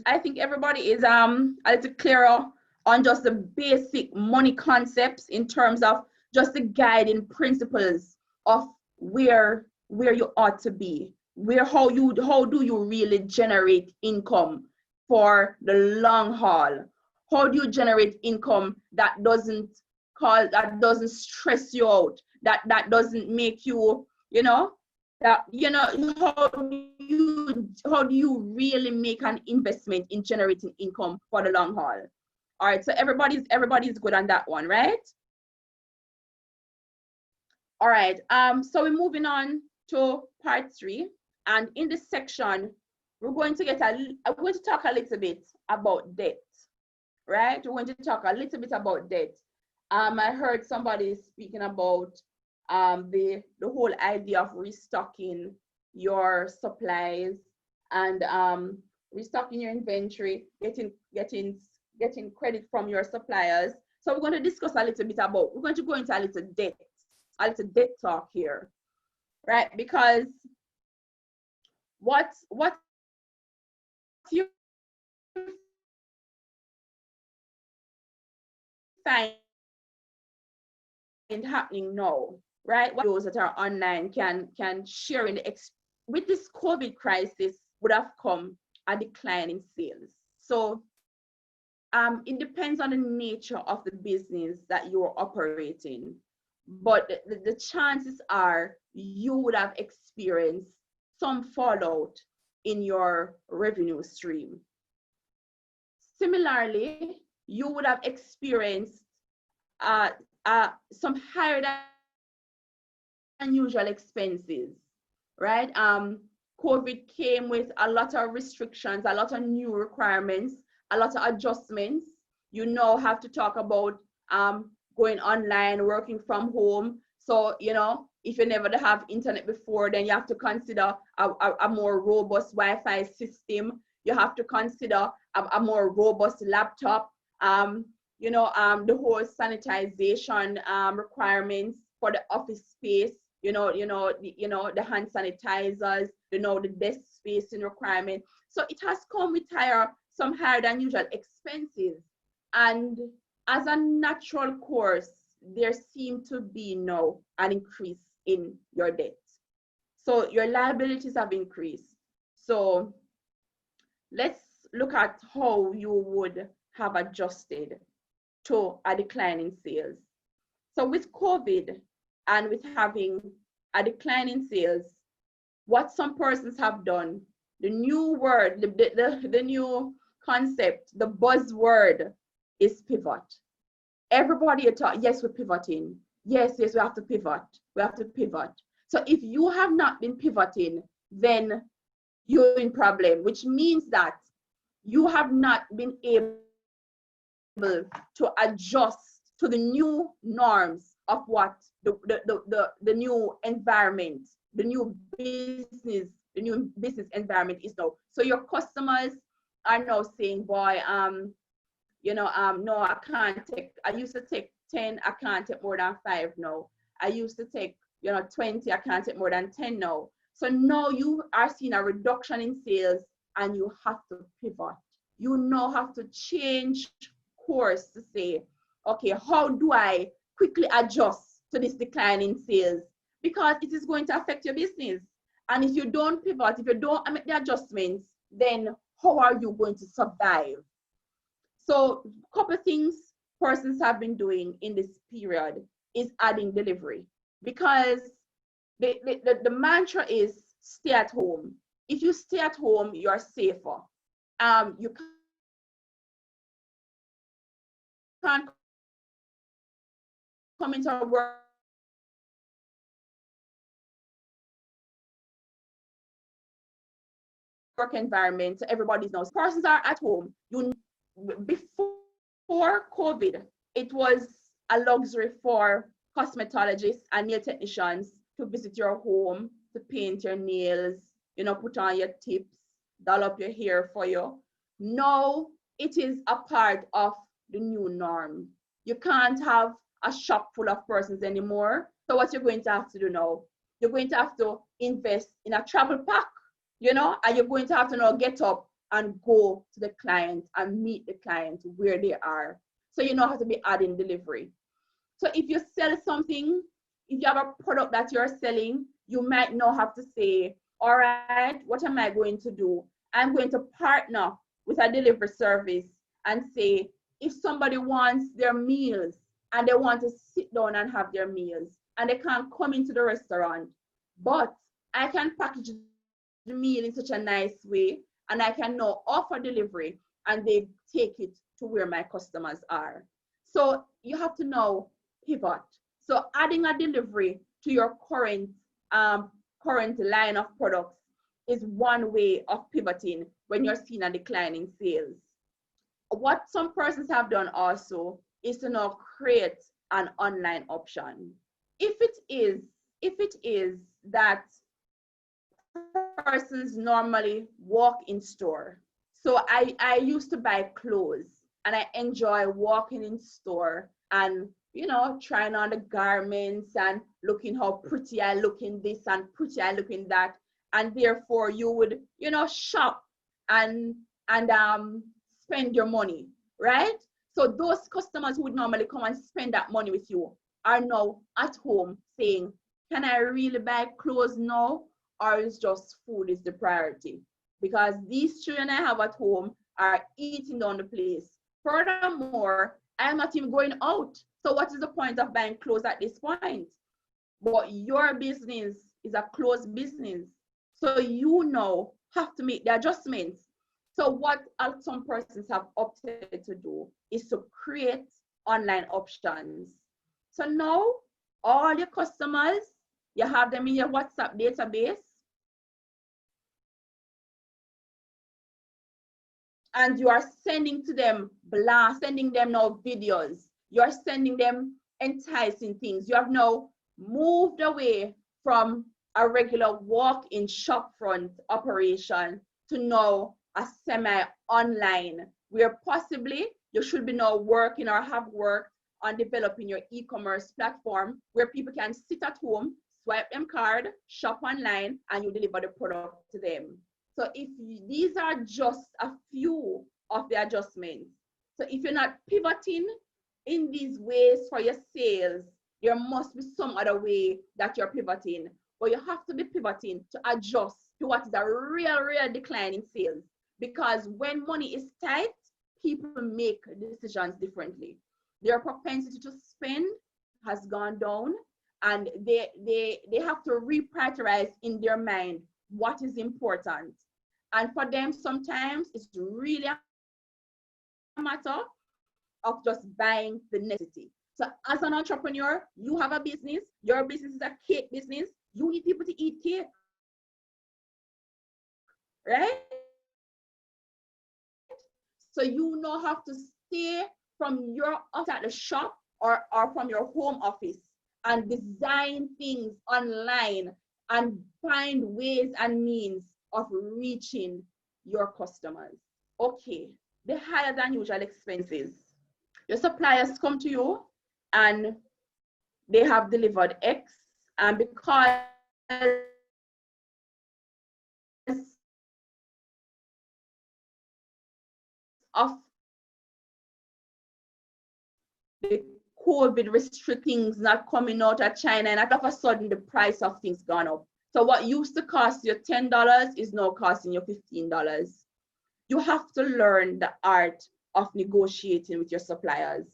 I think everybody is a little clearer on just the basic money concepts in terms of just the guiding principles of where you ought to be, how do you really generate income for the long haul? How do you generate income that doesn't stress you out, that doesn't make you, how do you really make an investment in generating income for the long haul? All right, so everybody's good on that one, right? All right, so we're moving on to part 3, and in this section, we're going to talk a little bit about debt, right? We're going to talk a little bit about debt. I heard somebody speaking about the whole idea of restocking your supplies and restocking your inventory, getting credit from your suppliers. So we're going to discuss a little bit about, we're going to go into a little debt talk here, right? Because what you find happening now, right? What those that are online can share in with this COVID crisis would have come a decline in sales. So it depends on the nature of the business that you're operating, but the chances are you would have experienced some fallout in your revenue stream. Similarly, you would have experienced some higher than usual expenses, right? COVID came with a lot of restrictions, a lot of new requirements, a lot of adjustments. You now have to talk about going online, working from home. So, if you never have internet before, then you have to consider a more robust Wi-Fi system. You have to consider a more robust laptop. The whole sanitization requirements for the office space. The hand sanitizers. The desk spacing requirement. So it has come with some higher than usual expenses, and as a natural course, there seems to be now an increase in your debt. So your liabilities have increased. So let's look at how you would have adjusted to a decline in sales. So with COVID and with having a decline in sales, what some persons have done, the new word, the new concept, the buzzword is pivot. Everybody thought, yes, we're pivoting. Yes, we have to pivot. We have to pivot. So if you have not been pivoting, then you're in problem, which means that you have not been able to adjust to the new norms of what the new environment, the new business environment is now. So your customers are now saying, boy, no, I can't take, I used to take 10, I can't take more than 5 now. I used to take, 20, I can't take more than 10 now. So now you are seeing a reduction in sales and you have to pivot. You now have to change course to say, okay, how do I quickly adjust to this decline in sales? Because it is going to affect your business. And if you don't pivot, if you don't make the adjustments, then how are you going to survive? So a couple of things persons have been doing in this period is adding delivery, because the mantra is stay at home. If you stay at home, you are safer. You can't come into a work environment, so everybody knows persons are at home. Before COVID, it was a luxury for cosmetologists and nail technicians to visit your home, to paint your nails, put on your tips, doll up your hair for you. Now it is a part of the new norm. You can't have a shop full of persons anymore. So what you're going to have to do now, you're going to have to invest in a travel pack, and you're going to have to now get up and go to the client and meet the client where they are. So you know how to be adding delivery. So if you sell something, if you have a product that you're selling, you might now have to say, all right, what am I going to do? I'm going to partner with a delivery service and say, if somebody wants their meals and they want to sit down and have their meals and they can't come into the restaurant, but I can package the meal in such a nice way and I can now offer delivery and they take it to where my customers are. So you have to now pivot. So adding a delivery to your current line of products is one way of pivoting when you're seeing a decline in sales. What some persons have done also is to now create an online option. If it is that persons normally walk in store. So I used to buy clothes and I enjoy walking in store and trying on the garments and looking how pretty I look in this and pretty I look in that. And therefore you would, shop and spend your money, right? So those customers who would normally come and spend that money with you are now at home saying, can I really buy clothes now? Or is just food is the priority? Because these children I have at home are eating down the place. Furthermore, I'm not even going out. So what is the point of buying clothes at this point? But your business is a closed business. So you now have to make the adjustments. So what some persons have opted to do is to create online options. So now all your customers, you have them in your WhatsApp database. And you are sending to them sending them now videos. You are sending them enticing things. You have now moved away from a regular walk-in shopfront operation to now a semi-online, where possibly you should be now working or have worked on developing your e-commerce platform where people can sit at home, swipe them card, shop online, and you deliver the product to them. So these are just a few of the adjustments. So if you're not pivoting in these ways for your sales, there must be some other way that you're pivoting. But you have to be pivoting to adjust to what is a real decline in sales. Because when money is tight, people make decisions differently. Their propensity to spend has gone down, and they have to reprioritize in their mind what is important. And for them, sometimes it's really a matter of just buying the necessity. So as an entrepreneur, you have a business, your business is a cake business, you need people to eat cake, right? So you now have to stay from your office at the shop or from your home office and design things online and find ways and means of reaching your customers. Okay, the higher than usual expenses. Your suppliers come to you and they have delivered X, and because of the COVID restrictions not coming out of China, and all of a sudden the price of things gone up. So what used to cost you $10 is now costing you $15. You have to learn the art of negotiating with your suppliers.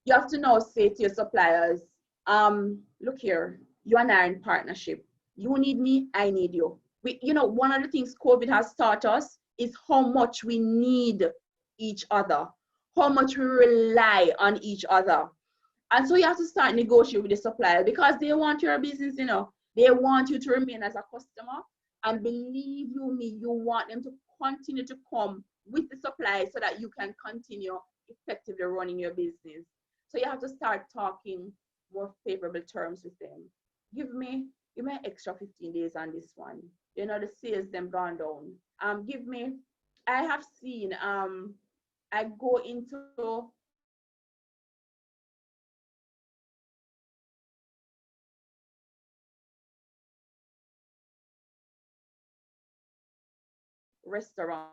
You have to now say to your suppliers, look here, you and I are in partnership. You need me, I need you. One of the things COVID has taught us is how much we need each other, how much we rely on each other. And so you have to start negotiating with the supplier because they want your business, they want you to remain as a customer. And believe you me, you want them to continue to come with the supply so that you can continue effectively running your business. So you have to start talking more favorable terms with them. Give me an extra 15 days on this one. The sales them gone down. I have seen, I go into restaurants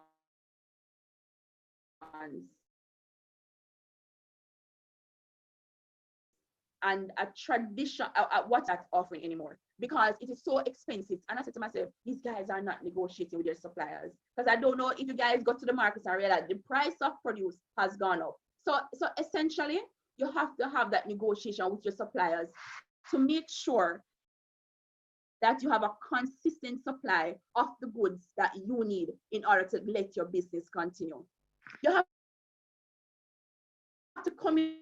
and a tradition, what that's offering anymore, because it is so expensive. And I said to myself, these guys are not negotiating with their suppliers, because I don't know if you guys go to the markets and realize the price of produce has gone up. So essentially, you have to have that negotiation with your suppliers to make sure that you have a consistent supply of the goods that you need in order to let your business continue. You have to communicate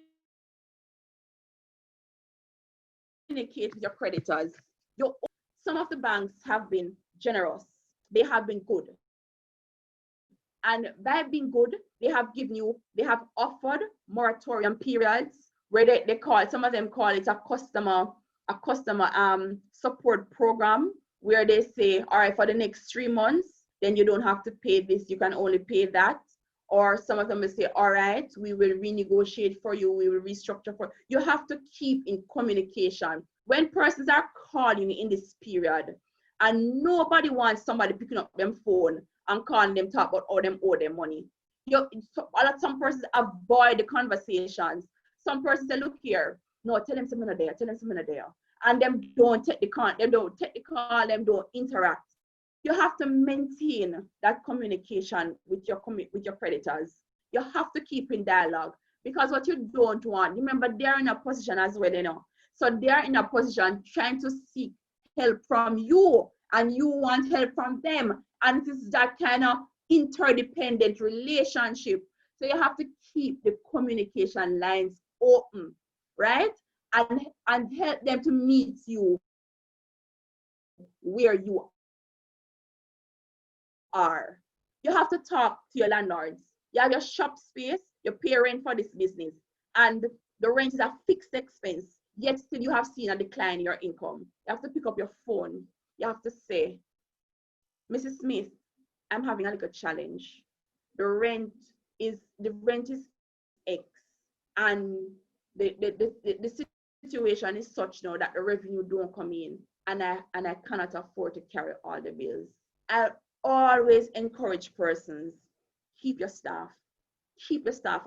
with your creditors. Some of the banks have been generous. They have been good. And by being good, they have offered moratorium periods where they call, some of them call it a customer support program, where they say, all right, for the next 3 months, then you don't have to pay this, you can only pay that. Or some of them will say, all right, we will renegotiate for you, we will restructure for you. You have to keep in communication. When persons are calling in this period, and nobody wants somebody picking up their phone and calling them, talk about how them owe them money. Some persons avoid the conversations. Some persons say, look here, no, tell them something there, tell them something there. And them don't take the call, them don't interact. You have to maintain that communication with your creditors. You have to keep in dialogue, because what you don't want, remember, they're in a position as well, you know. So they're in a position trying to seek help from you, and you want help from them. And this is that kind of interdependent relationship. So you have to keep the communication lines open, right? And help them to meet you where you are. You have to talk to your landlords. You have your shop space, you're pay rent for this business, and the rent is a fixed expense, yet still you have seen a decline in your income. You have to pick up your phone. You have to say, Mrs. Smith, I'm having a little challenge. The rent is X, and the situation is such now that the revenue don't come in, and I cannot afford to carry all the bills. I always encourage persons, keep your staff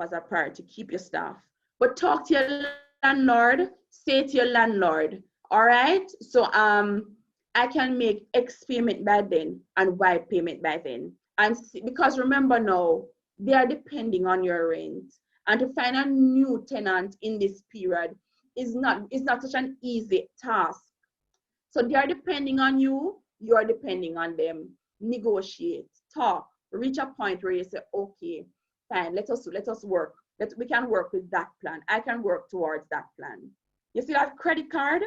as a priority, keep your staff. But talk to your landlord, say to your landlord, all right, so I can make X payment by then and Y payment by then. And because remember now, they are depending on your rent. And to find a new tenant in this period is not such an easy task. So they are depending on you, you are depending on them. Negotiate, talk, reach a point where you say, okay, fine, let us work. We can work with that plan. I can work towards that plan. You see that credit card,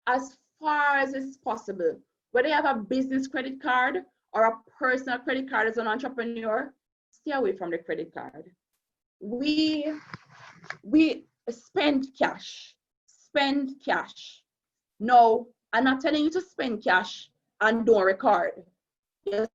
as far as it's possible, whether you have a business credit card or a personal credit card as an entrepreneur, stay away from the credit card. We spend cash. No, I'm not telling you to spend cash and don't record. You're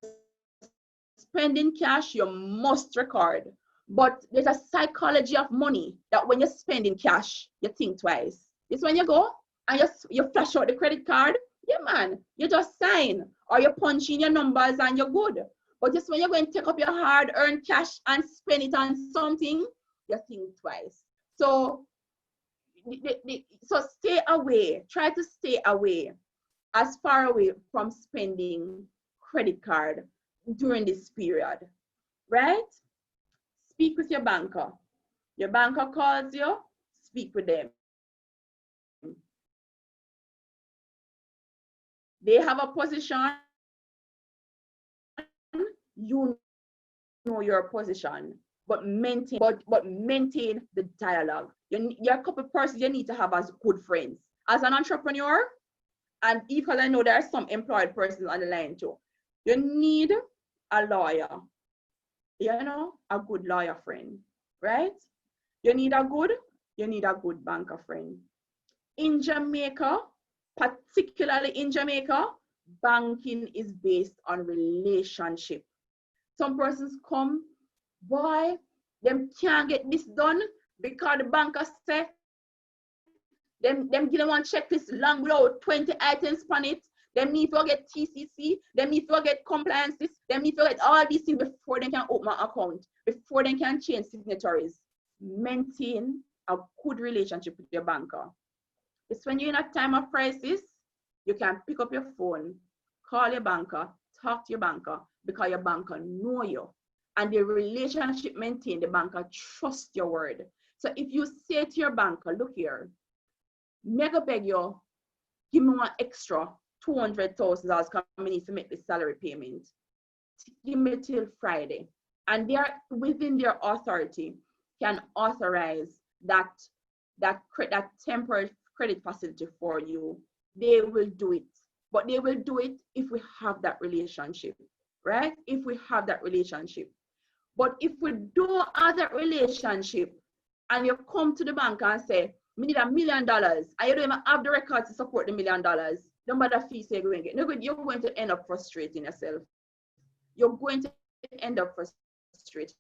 spending cash, you must record. But there's a psychology of money that when you're spending cash, you think twice. It's when you go and you flash out the credit card, yeah man, you just sign, or you punch in your numbers and you're good. But just when you're going to take up your hard-earned cash and spend it on something, you think twice. So stay away, try to stay away, as far away from spending credit card during this period, right? Speak with your banker. Your banker calls you, speak with them. They have a position, you know your position, but maintain the dialogue. You're a couple of persons you need to have as good friends. As an entrepreneur, and because I know there are some employed persons on the line too, you need a lawyer, a good lawyer friend, right? You need a good banker friend. In Jamaica, particularly in Jamaica, banking is based on relationship. Some persons come, boy, them can't get this done because the banker say, them give them one checklist long without 20 items on it. Them need to get TCC, them need to get compliances, them need to get all these things before they can open an account, before they can change signatories. Maintain a good relationship with your banker. It's when you're in a time of crisis, you can pick up your phone, call your banker, talk to your banker, because your banker know you. And the relationship maintained, the banker trusts your word. So if you say to your banker, look here, mega beg you, give me one extra $200,000 coming in to make the salary payment. Give me till Friday. And they are within their authority can authorize that temporary credit facility for you. They will do it. But they will do it if we have that relationship, right? If we have that relationship. But if we don't have that relationship and you come to the bank and say, we need $1 million, and you don't even have the record to support the $1 million, no matter fees you're going to get, you're going to end up frustrating yourself. You're going to end up frustrating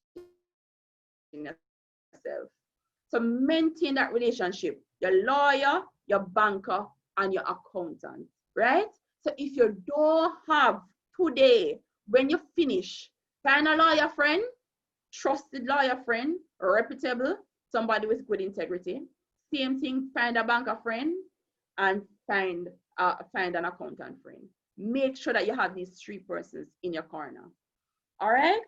yourself. So maintain that relationship, your lawyer, your banker, and your accountant, right? So if you don't have today, when you finish, find a lawyer friend, trusted lawyer friend, reputable, somebody with good integrity. Same thing, find a banker friend and find an accountant friend. Make sure that you have these 3 persons in your corner. All right?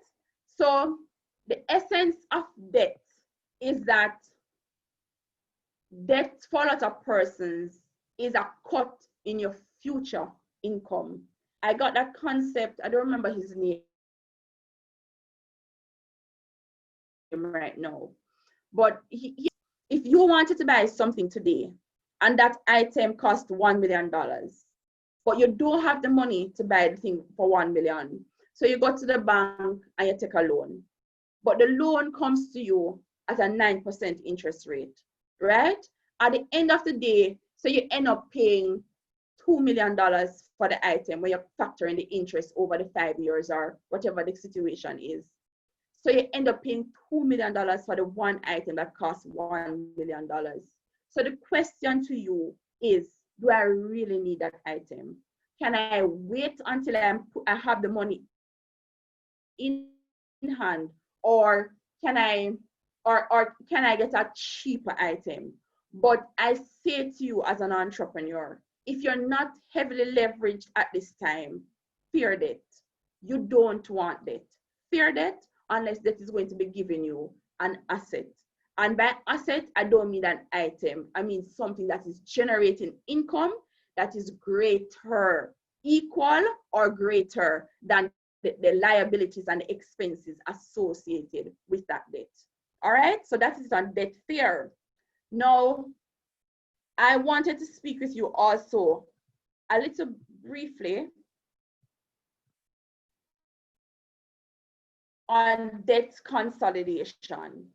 So the essence of debt is that debt for a lot of persons is a cut in your future income. I got that concept, I don't remember his name right now, but if you wanted to buy something today and that item cost $1 million, but you don't have the money to buy the thing for $1 million, so you go to the bank and you take a loan, but the loan comes to you at a 9% interest rate, right? At the end of the day, so you end up paying $2 million for the item where you're factoring the interest over the 5 years or whatever the situation is. So you end up paying $2 million for the one item that costs $1 million. So the question to you is, do I really need that item? Can I wait until I have the money in hand, or can I get a cheaper item? But I say to you as an entrepreneur, if you're not heavily leveraged at this time, fear debt. You don't want debt. Fear debt unless debt is going to be giving you an asset. And by asset, I don't mean an item. I mean something that is generating income that is greater, equal or greater than the liabilities and the expenses associated with that debt. All right, so that is on debt fear. Now, I wanted to speak with you also a little briefly on debt consolidation.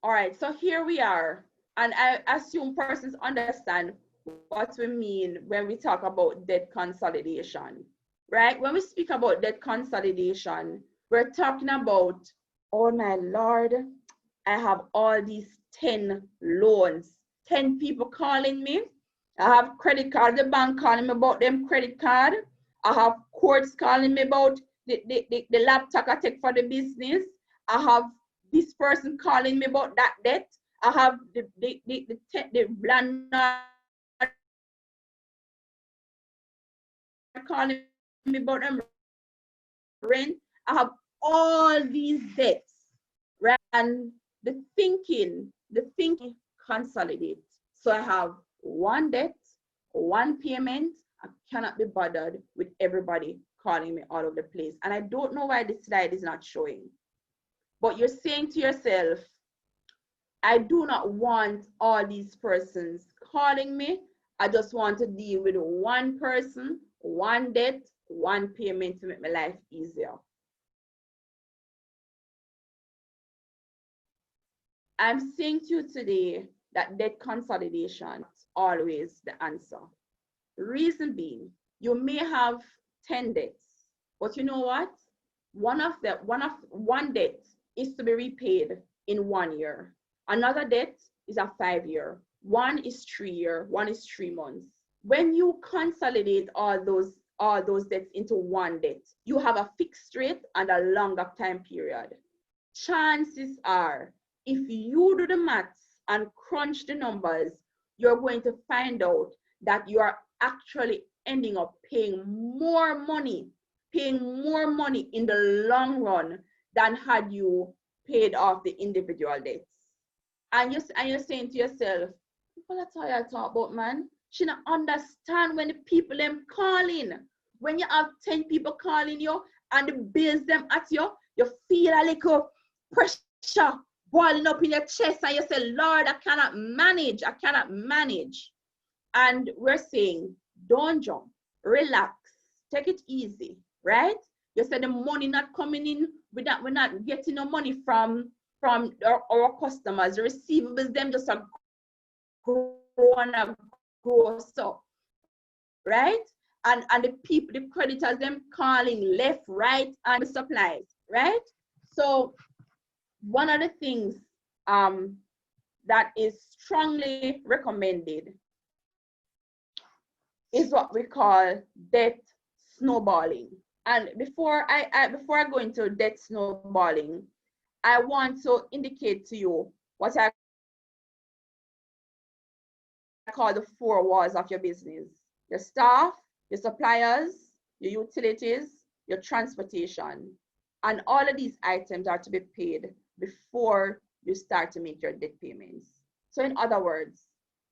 All right, so here we are, and I assume persons understand what we mean when we talk about debt consolidation, right? When we speak about debt consolidation, we're talking about, oh my Lord, I have all these 10 loans, 10 people calling me. I have credit card, the bank calling me about them credit card. I have courts calling me about the laptop I take for the business. I have this person calling me about that debt. I have the landlord calling me about them rent. I have all these debts, right? And the thinking consolidates. So I have one debt, one payment. I cannot be bothered with everybody calling me all over the place. And I don't know why this slide is not showing. But you're saying to yourself, I do not want all these persons calling me. I just want to deal with one person, one debt, one payment to make my life easier. I'm saying to you today that debt consolidation is always the answer. Reason being, you may have 10 debts, but you know what? One debt is to be repaid in 1 year. Another debt is a 5 year. One is 3 year, one is 3 months. When you consolidate all those debts into one debt, you have a fixed rate and a longer time period. Chances are if you do the maths and crunch the numbers, you're going to find out that you are actually ending up paying more money in the long run than had you paid off the individual debts. And you're saying to yourself, people are tired talk about, man. She don't understand when the people them calling. When you have 10 people calling you and the bills them at you, you feel a little pressure boiling up in your chest and you say, Lord, I cannot manage. And we're saying, don't jump, relax, take it easy, right? You said the money not coming in, we're not getting no money from our customers. The receivables, them just are growing and grow so, right? And the people, the creditors, them calling left, right, and supplies, right? So one of the things that is strongly recommended is what we call debt snowballing. And before I go into debt snowballing, I want to indicate to you what I call the 4 walls of your business: your staff, your suppliers, your utilities, your transportation. And all of these items are to be paid before you start to make your debt payments. So in other words,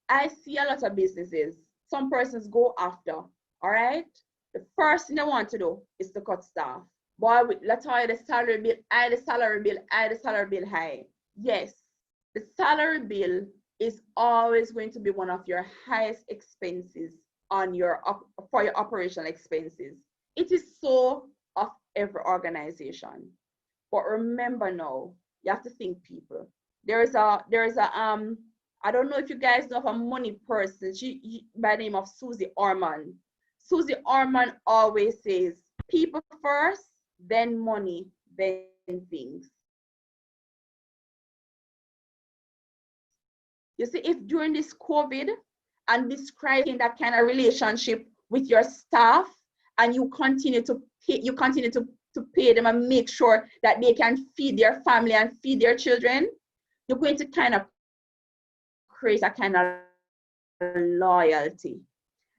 I see a lot of businesses, some persons go after, all right? The first thing they want to do is to cut staff. Boy, with Latoya, the salary bill high. Yes, the salary bill is always going to be one of your highest expenses on for your operational expenses. It is so of every organization. But remember now, you have to think, people. There's a I don't know if you guys know of a money person, she by the name of Susie Orman. Susie Orman always says, people first, then money, then things. You see, if during this COVID and describing that kind of relationship with your staff, and you continue to pay them and make sure that they can feed their family and feed their children, you're going to kind of create a kind of loyalty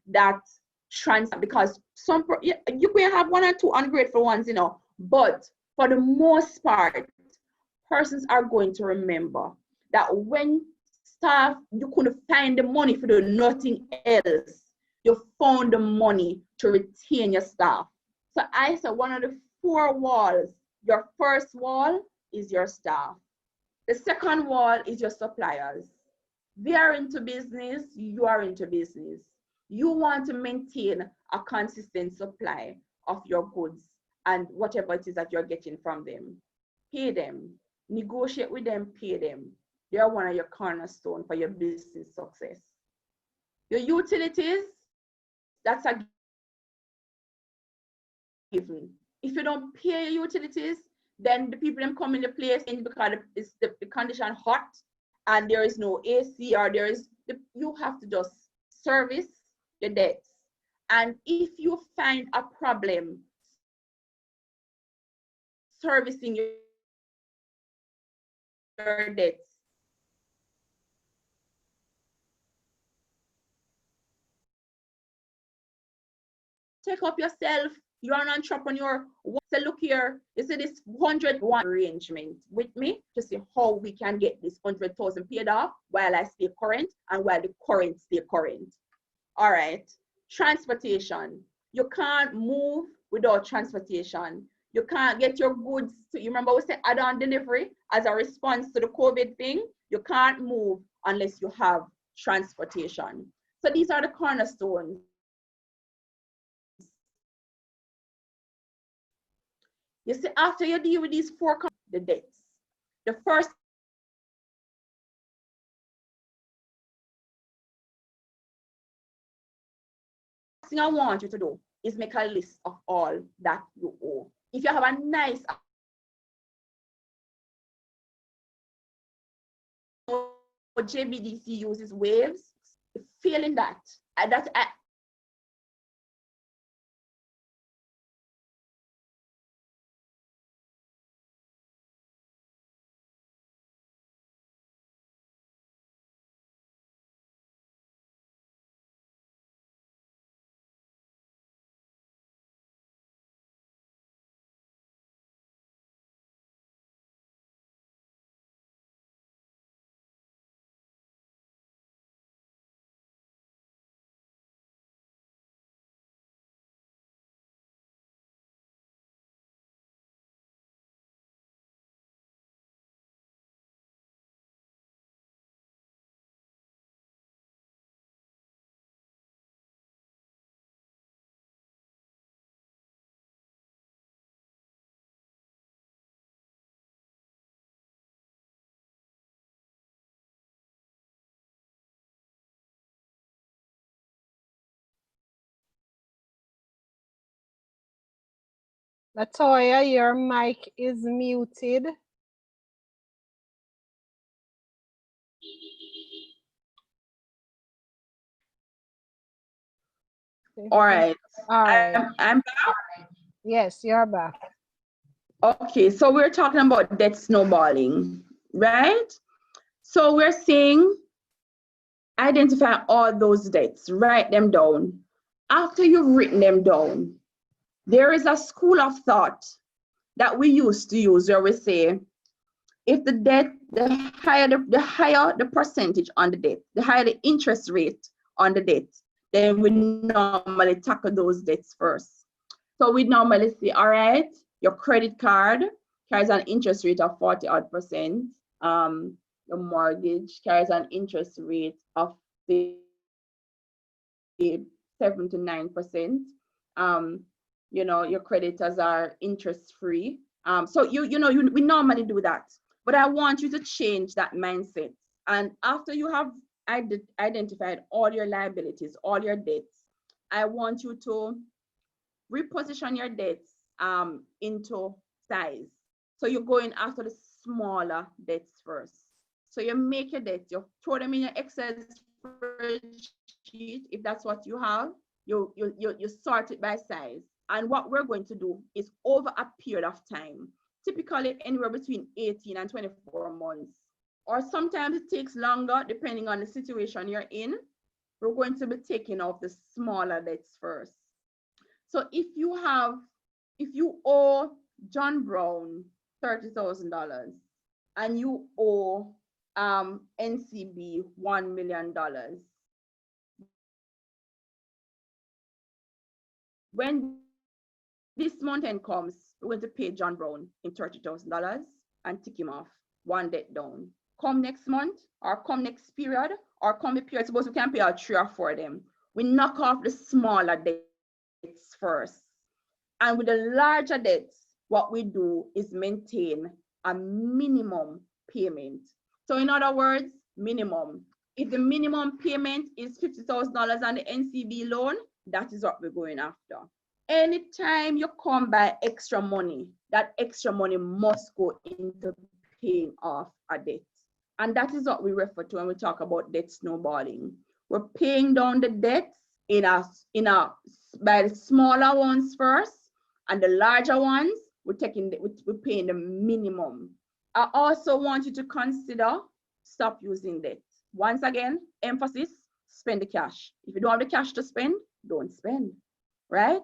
that because you can have 1 or 2 ungrateful ones, you know, but for the most part, persons are going to remember that when staff, you couldn't find the money for do nothing else, you found the money to retain your staff. So I said one of the 4 walls, your first wall is your staff. The second wall is your suppliers. They are into business, you are into business. You want to maintain a consistent supply of your goods and whatever it is that you're getting from them. Pay them, negotiate with them, pay them. They are one of your cornerstones for your business success. Your utilities, that's a given. If you don't pay your utilities, then the people them come in the place and because it's the condition hot and there is no AC or you have to just service the debts. And if you find a problem servicing your debts, take up yourself. You're an entrepreneur. So look here, you see this 101 arrangement with me to see how we can get this 100,000 paid off while I stay current and while the current stay current. All right, transportation. You can't move without transportation. You can't get your goods to, you remember we said add-on delivery as a response to the COVID thing? You can't move unless you have transportation. So these are the cornerstones. You see, after you deal with these 4 the debts, the first thing I want you to do is make a list of all that you owe. If you have a nice JBDC uses waves, failing that, Latoya, your mic is muted. All right. All right. I'm back. Yes, you're back. Okay, so we're talking about debt snowballing, right? So we're saying identify all those debts, write them down. After you've written them down, there is a school of thought that we used to use where we say, if the debt, the higher the percentage on the debt, the higher the interest rate on the debt, then we normally tackle those debts first. So we normally say, all right, your credit card carries an interest rate of 40% odd. Your mortgage carries an interest rate of 7 to 9%. You know, your creditors are interest free. So we normally do that. But I want you to change that mindset. And after you have identified all your liabilities, all your debts, I want you to reposition your debts into size. So you're going after the smaller debts first. So you make your debts, you throw them in your Excel spreadsheet, if that's what you have, you sort it by size. And what we're going to do is over a period of time, typically anywhere between 18 and 24 months, or sometimes it takes longer depending on the situation you're in, we're going to be taking off the smaller debts first. So if you owe John Brown $30,000 and you owe NCB $1 million, when this month end comes, we're going to pay John Brown in $30,000 and tick him off one debt down. Come next month, or come next period, or come the period, suppose we can pay out 3 or 4 of them. We knock off the smaller debts first. And with the larger debts, what we do is maintain a minimum payment. So in other words, minimum. If the minimum payment is $50,000 on the NCB loan, that is what we're going after. Anytime you come by extra money, that extra money must go into paying off a debt. And that is what we refer to when we talk about debt snowballing. We're paying down the debts by the smaller ones first, and the larger ones, we're paying the minimum. I also want you to consider stop using debt. Once again, emphasis, spend the cash. If you don't have the cash to spend, don't spend, right?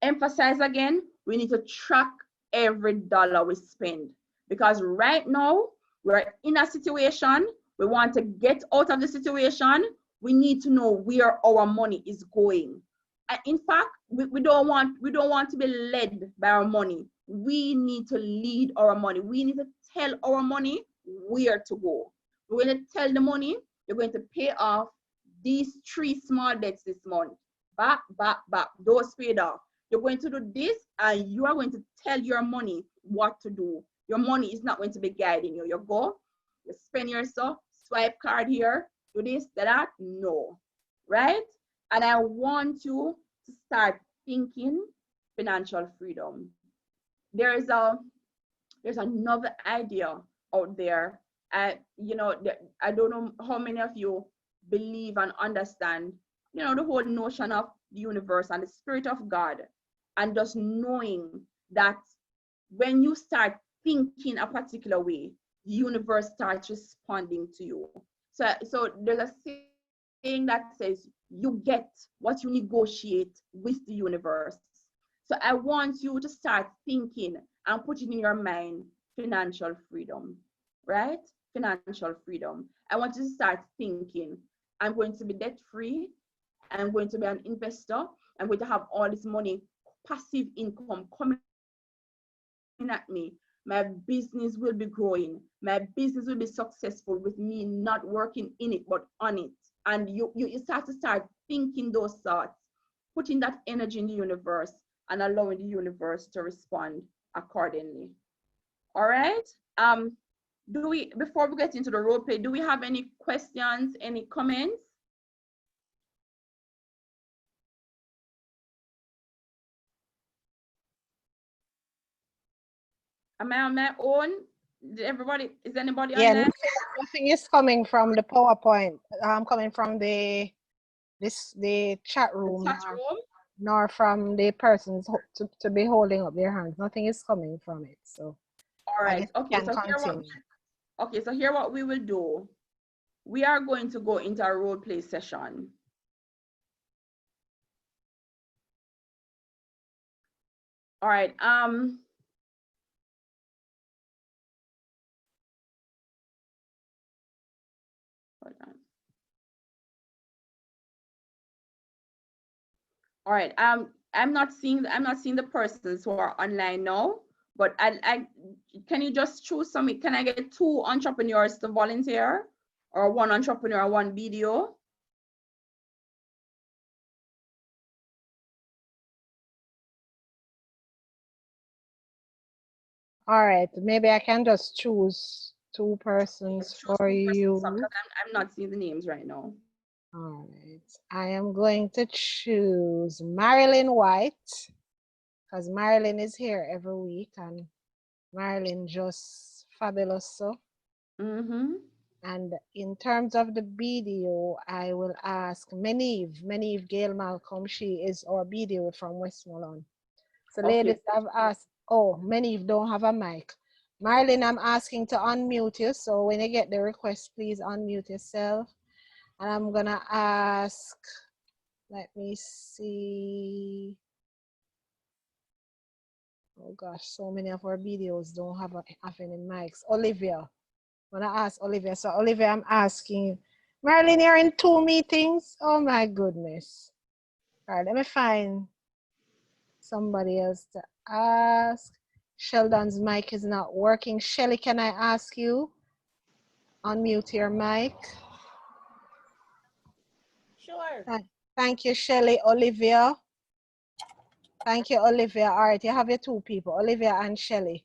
Emphasize again, we need to track every dollar we spend, because right now we're in a situation, we want to get out of the situation, we need to know where our money is going. In fact, we don't want to be led by our money. We need to lead our money. We need to tell our money where to go. We're going to tell the money, you're going to pay off these 3 small debts this month. Back, those paid off. You're going to do this, and you are going to tell your money what to do. Your money is not going to be guiding you. You go, you spend your stuff, swipe card here, do this, that, no, right? And I want you to start thinking financial freedom. There's another idea out there. I don't know how many of you believe and understand, the whole notion of the universe and the spirit of God, and just knowing that when you start thinking a particular way, the universe starts responding to you. So there's a saying that says, you get what you negotiate with the universe. So I want you to start thinking and putting in your mind financial freedom, right? Financial freedom. I want you to start thinking, I'm going to be debt free. I'm going to be an investor. I'm going to have all this money, passive income coming at me. My business will be growing. My business will be successful with me not working in it, but on it. And you start thinking those thoughts, putting that energy in the universe and allowing the universe to respond accordingly. All right. Before we get into the role play, do we have any questions, any comments? Am I on my own? Is anybody Yeah, online? nothing is coming from the PowerPoint. Coming from the chat room, Chat room? nor from the persons to be holding up their hands. Nothing is coming from it. So All right. Okay. So here what we will do. We are going to go into a role play session. All right. Hold on. All right. I'm not seeing the persons who are online now, but I can you just choose some? Can I get 2 entrepreneurs to volunteer, or 1 entrepreneur, 1 video? All right, maybe I can just choose 2 persons for you. I'm not seeing the names right now. All right, I am going to choose Marilyn White, because Marilyn is here every week, and Marilyn just fabulous. So, and in terms of the BDO, I will ask Meneve Gail Malcolm. She is our BDO from Westmoreland. So, ladies, I've asked. Oh, Meneve don't have a mic. Marilyn, I'm asking to unmute you. So when you get the request, please unmute yourself. And I'm gonna ask, let me see. Oh gosh, so many of our videos don't have any mics. Olivia, I'm gonna ask Olivia. So Olivia, I'm asking you. Marilyn, you're in 2 meetings? Oh my goodness. All right, let me find somebody else to ask. Sheldon's mic is not working. Shelly, can I ask you? Unmute your mic. Sure. Thank you, Shelly. Olivia. Thank you, Olivia. All right, you have your 2 people, Olivia and Shelly.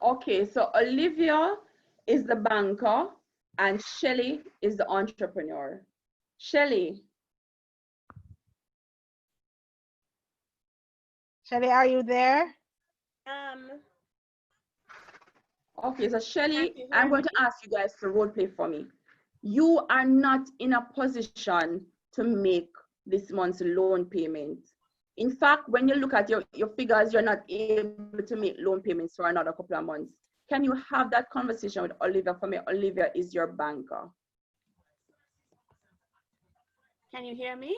Okay, so Olivia is the banker and Shelly is the entrepreneur. Shelly. Shelly, are you there? Okay, so Shelly, I'm going to ask you guys to role play for me. You are not in a position to make this month's loan payment. In fact, when you look at your figures, you're not able to make loan payments for another couple of months. Can you have that conversation with Olivia for me? Olivia is your banker. Can you hear me?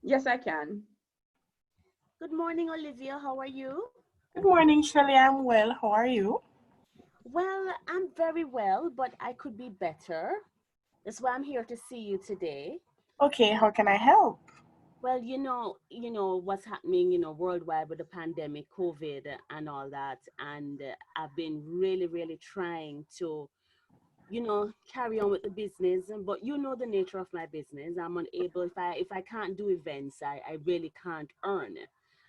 Yes, I can. Good morning, Olivia. How are you? Good morning, Shirley. I'm well. How are you? Well, I'm very well, but I could be better. That's why I'm here to see you today. Okay, how can I help? Well, you know what's happening, worldwide with the pandemic, COVID and all that. And I've been really, really trying to, carry on with the business. But you know the nature of my business. I'm unable, if I can't do events, I really can't earn.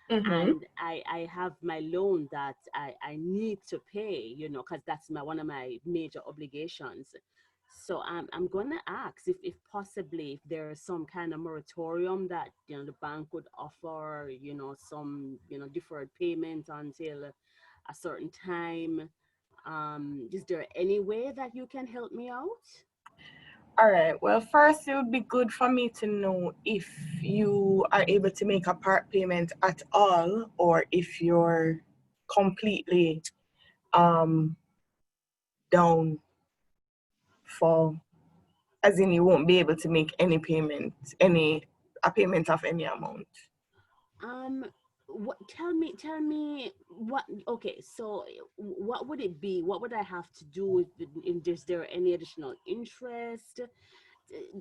And I have my loan that I need to pay, because that's one of my major obligations. So I'm going to ask if possibly if there's some kind of moratorium that, the bank would offer, some, deferred payment until a certain time. Is there any way that you can help me out? All right. Well, first, it would be good for me to know if you are able to make a part payment at all, or if you're completely down for, as in you won't be able to make any payment, a payment of any amount. Tell me what, okay, so what would it be? What would I have to do? Is there any additional interest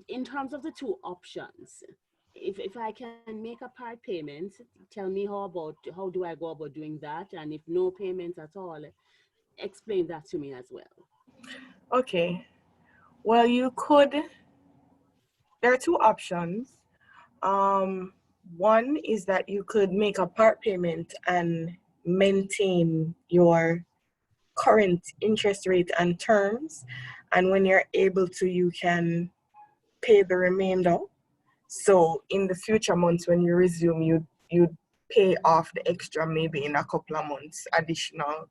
in terms of the 2 options? If I can make a part payment, tell me how do I go about doing that? And if no payment at all, explain that to me as well. Okay. Well, there are 2 options. One is that you could make a part payment and maintain your current interest rate and terms. And when you're able to, you can pay the remainder. So in the future months when you resume, you pay off the extra maybe in a couple of months additional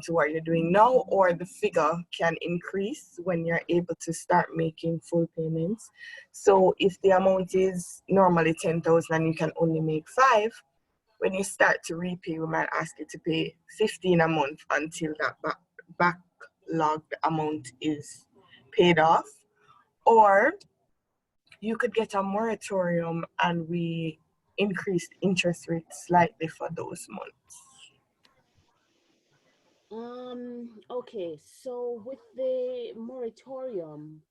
to what you're doing now, or the figure can increase when you're able to start making full payments. So if the amount is normally 10,000 and you can only make 5, when you start to repay, we might ask you to pay 15 a month until that backlogged amount is paid off. Or you could get a moratorium and we increase interest rates slightly for those months. Okay, so with the moratorium,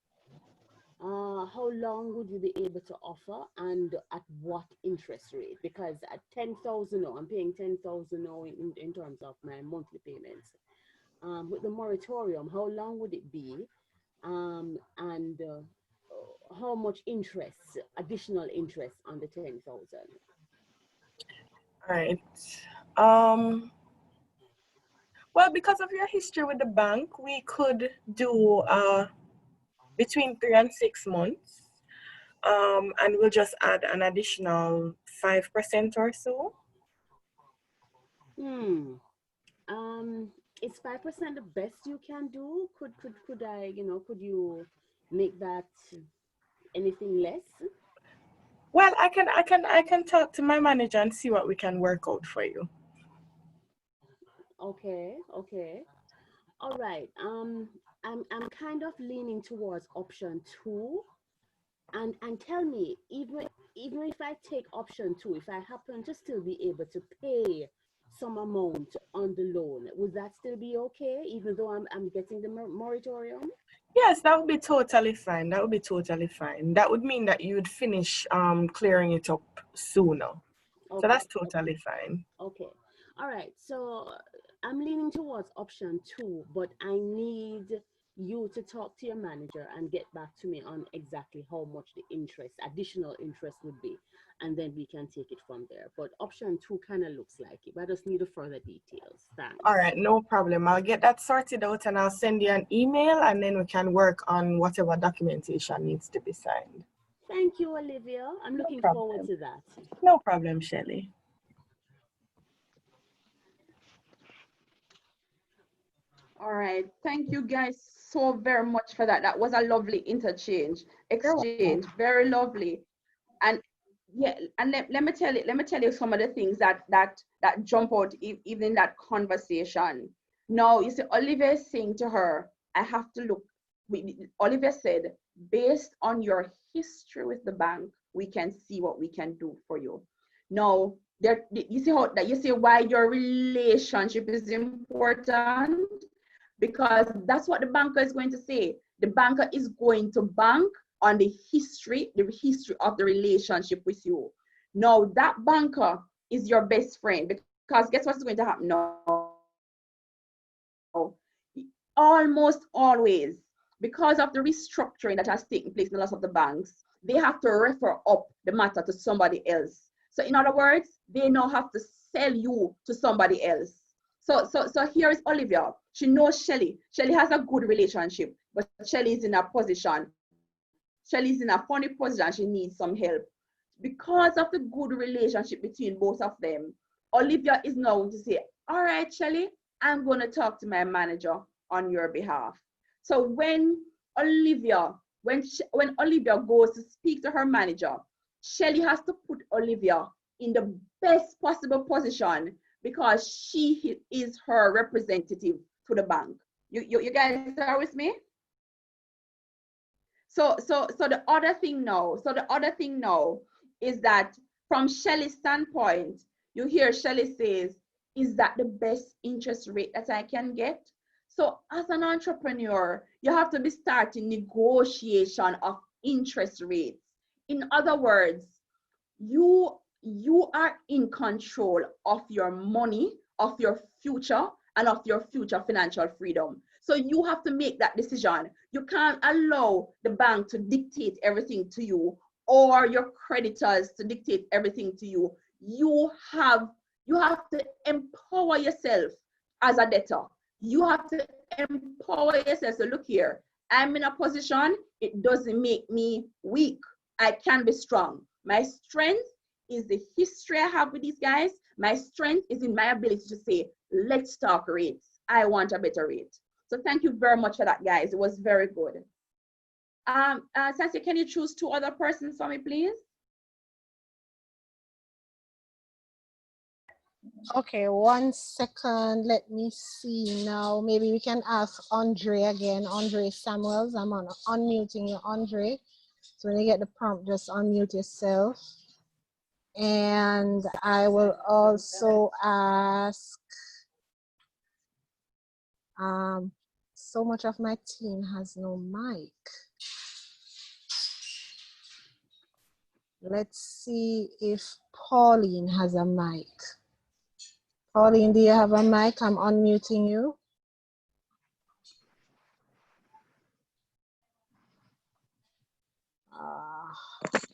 how long would you be able to offer and at what interest rate? Because at 10,000 now, I'm paying 10,000 now in terms of my monthly payments. With the moratorium, how long would it be? And how much interest, additional interest on the 10,000? All right. Well, because of your history with the bank, we could do between 3 and 6 months. And we'll just add an additional 5% or so. Is 5% the best you can do? Could I, could you make that anything less? Well, I can talk to my manager and see what we can work out for you. Okay. All right. I'm kind of leaning towards option 2. And tell me, even if I take option 2, if I happen to still be able to pay some amount on the loan, would that still be okay, even though I'm getting the moratorium? Yes, that would be totally fine. That would be totally fine. That would mean that you would finish clearing it up sooner. Okay. So that's totally fine. Okay. All right. So I'm leaning towards option 2, but I need you to talk to your manager and get back to me on exactly how much the additional interest would be, and then we can take it from there. But option 2 kind of looks like it, but I just need the further details. Thanks. All right, no problem. I'll get that sorted out and I'll send you an email, and then we can work on whatever documentation needs to be signed. Thank you, Olivia. I'm looking forward to that. No problem, Shelley. All right, thank you guys so very much for that. That was a lovely exchange, very lovely. And yeah, and let me tell you some of the things that jump out even in that conversation. Now, you see, Olivia is saying to her, I have to look. Olivia said, based on your history with the bank, we can see what we can do for you. Now, you see why your relationship is important, because that's what the banker is going to say. The banker is going to bank on the history of the relationship with you. Now, that banker is your best friend, because guess what's going to happen now? Almost always, because of the restructuring that has taken place in a lot of the banks, they have to refer up the matter to somebody else. So in other words, they now have to sell you to somebody else. So here is Olivia. She knows Shelley. Shelley has a good relationship, but Shelley is in a position. Shelley's in a funny position. She needs some help. Because of the good relationship between both of them, Olivia is now going to say, all right, Shelley, I'm going to talk to my manager on your behalf. So when Olivia goes to speak to her manager, Shelley has to put Olivia in the best possible position, because she is her representative to the bank. You guys are with me? So the other thing now is that from Shelley's standpoint, you hear Shelley says, is that the best interest rate that I can get? So as an entrepreneur, you have to be starting negotiation of interest rates. In other words, you are in control of your money, of your future, and of your future financial freedom. So you have to make that decision. You can't allow the bank to dictate everything to you, or your creditors to dictate everything to you. You have to empower yourself as a debtor. You have to empower yourself. So look here, I'm in a position, it doesn't make me weak. I can be strong. My strength is the history I have with these guys. My strength is in my ability to say, let's talk rates. I want a better rate. So thank you very much for that, guys. It was very good. Sassy, can you choose 2 other persons for me, please? Okay, 1 second. Let me see now. Maybe we can ask Andre again. Andre Samuels. I'm unmuting you, Andre. So when you get the prompt, just unmute yourself. And I will also ask, so much of my team has no mic. Let's see if Pauline has a mic. Pauline, do you have a mic? I'm unmuting you.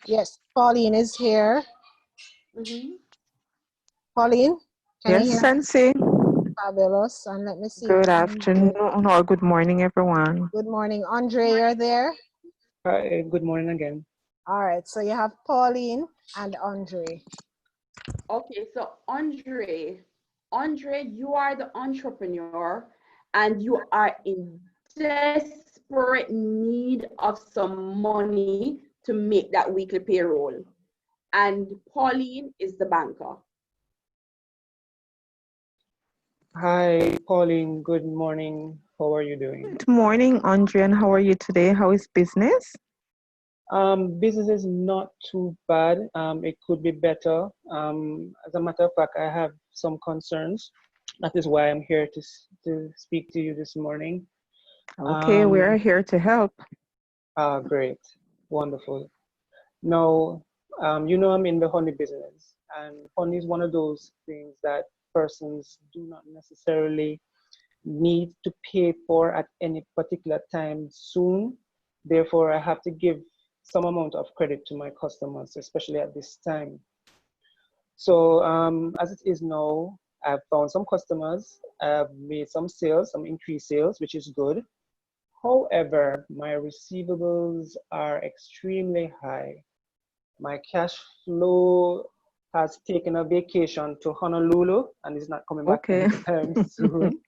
Yes, Pauline is here. Pauline, can you Yes, hear? Sensei. Fabulous. And let me see. Good afternoon or good morning, everyone. Good morning. Andre, you're there? Hi, good morning again. All right, so you have Pauline and Andre. Okay, so Andre, you are the entrepreneur and you are in desperate need of some money to make that weekly payroll. And Pauline is the banker. Hi, Pauline. Good morning. How are you doing? Good morning, Andre, and how are you today? How is business? Business is not too bad. It could be better. As a matter of fact, I have some concerns. That is why I'm here to speak to you this morning. Okay, we are here to help. Great. Wonderful. Now, you know I'm in the honey business, and honey is one of those things that persons do not necessarily need to pay for at any particular time soon. Therefore, I have to give some amount of credit to my customers, especially at this time. So as it is now, I've found some customers, I've made some sales, some increased sales, which is good. However, my receivables are extremely high. My cash flow has taken a vacation to Honolulu and is not coming back anytime soon.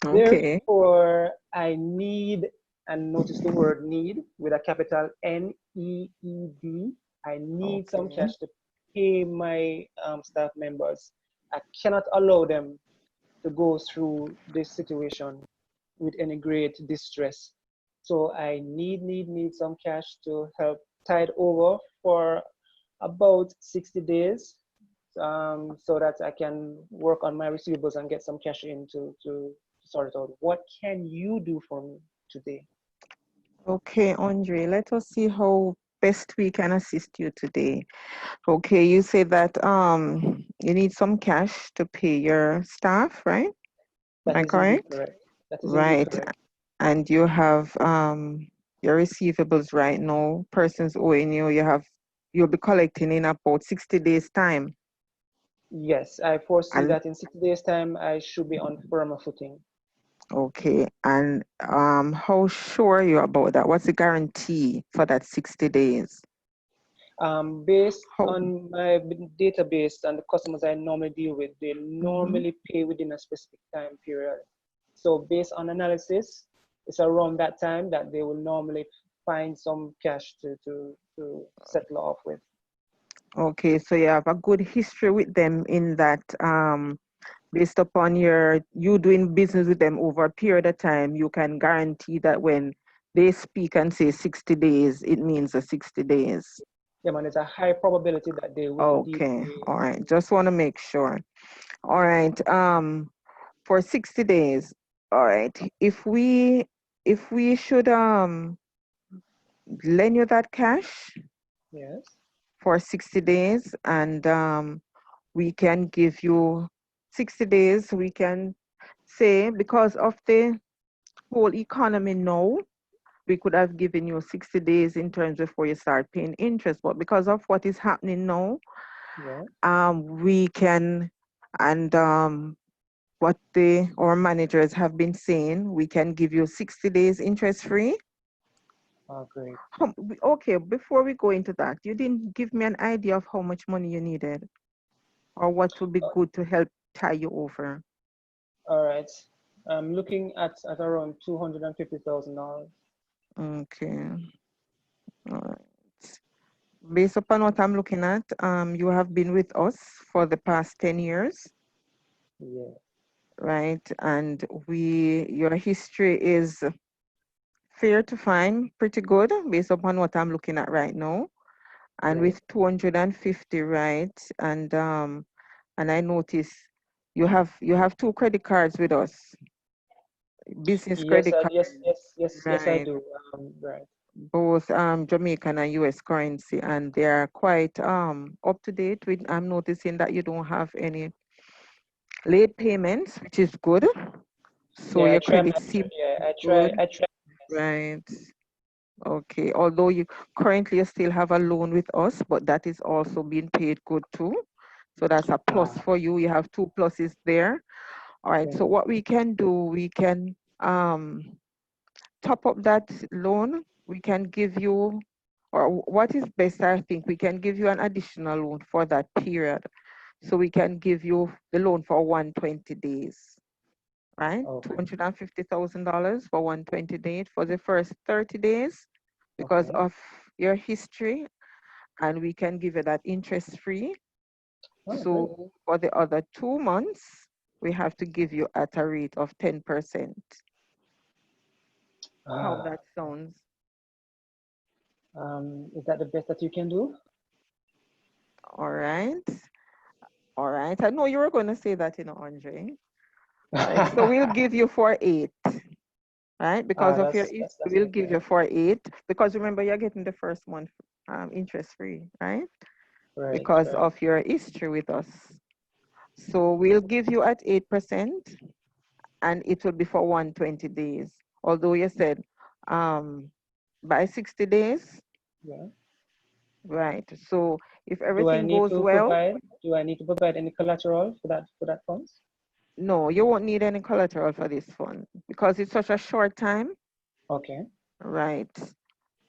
Okay. Therefore, I need, and notice the word need with a capital N-E-E-D. I need some cash to pay my staff members. I cannot allow them to go through this situation with any great distress. So I need some cash to help tide over for about 60 days so that I can work on my receivables and get some cash in to sort it out. What can you do for me today? Okay, Andre, let us see how best we can assist you today. Okay, you say that you need some cash to pay your staff, right? Am I correct? Correct. That is Right. correct. And you have your receivables right now, persons owing you, you'll be collecting in about 60 days time. Yes, I foresee that in 60 days time, I should be on firmer footing. Okay, and how sure are you about that? What's the guarantee for that 60 days? Based on my database and the customers I normally deal with, they normally pay within a specific time period. So based on analysis, it's around that time that they will normally find some cash to settle off with. Okay, so you have a good history with them in that based upon you doing business with them over a period of time, you can guarantee that when they speak and say 60 days, it means the 60 days. Yeah, man, it's a high probability that they will indeed Okay, pay. all right. Just want to make sure. All right. For 60 days, all right. If we should lend you that cash Yes. for 60 days and we can give you 60 days, we can say because of the whole economy now, we could have given you 60 days in terms before you start paying interest. But because of what is happening now, we can, and what our managers have been saying, we can give you 60 days interest free. Oh, great. Okay, before we go into that, you didn't give me an idea of how much money you needed or what would be good to help tie you over. All right. I'm looking at around $250,000. Okay. All right. Based upon what I'm looking at, you have been with us for the past 10 years, Yeah. right? And your history is fair to find, pretty good based upon what I'm looking at right now. And Right. with 250, right? And I notice you have 2 credit cards with us, business Yes, credit cards, yes, I right? do. Right. Both Jamaican and US currency, and they are quite up to date with. I'm noticing that you don't have any late payments, which is good. So Yeah, your credit seems I try. good, right? Okay. Although you still have a loan with us, but that is also being paid good too. So that's a plus for you. You have 2 pluses there. All right. So what we can do, we can top up that loan. We can give you, or what is best, I think, we can give you an additional loan for that period. So we can give you the loan for 120 days, right? $250,000 for 120 days for the first 30 days because of your history, and we can give you that interest free. So for the other 2 months, we have to give you at a rate of 10%. How that sounds? Is that the best that you can do? All right. All right. I know you were going to say that, Andre. All right. So we'll give you for 8, right? Because of your history, we'll give you for 8. Because remember, you're getting the first month interest free, right? Because of your history with us. So we'll give you at 8%, and it will be for 120 days. Although you said by 60 days. Yeah. Right. So if everything goes well, do I need to provide any collateral for that funds? no, you won't need any collateral for this fund because it's such a short time. Okay. Right.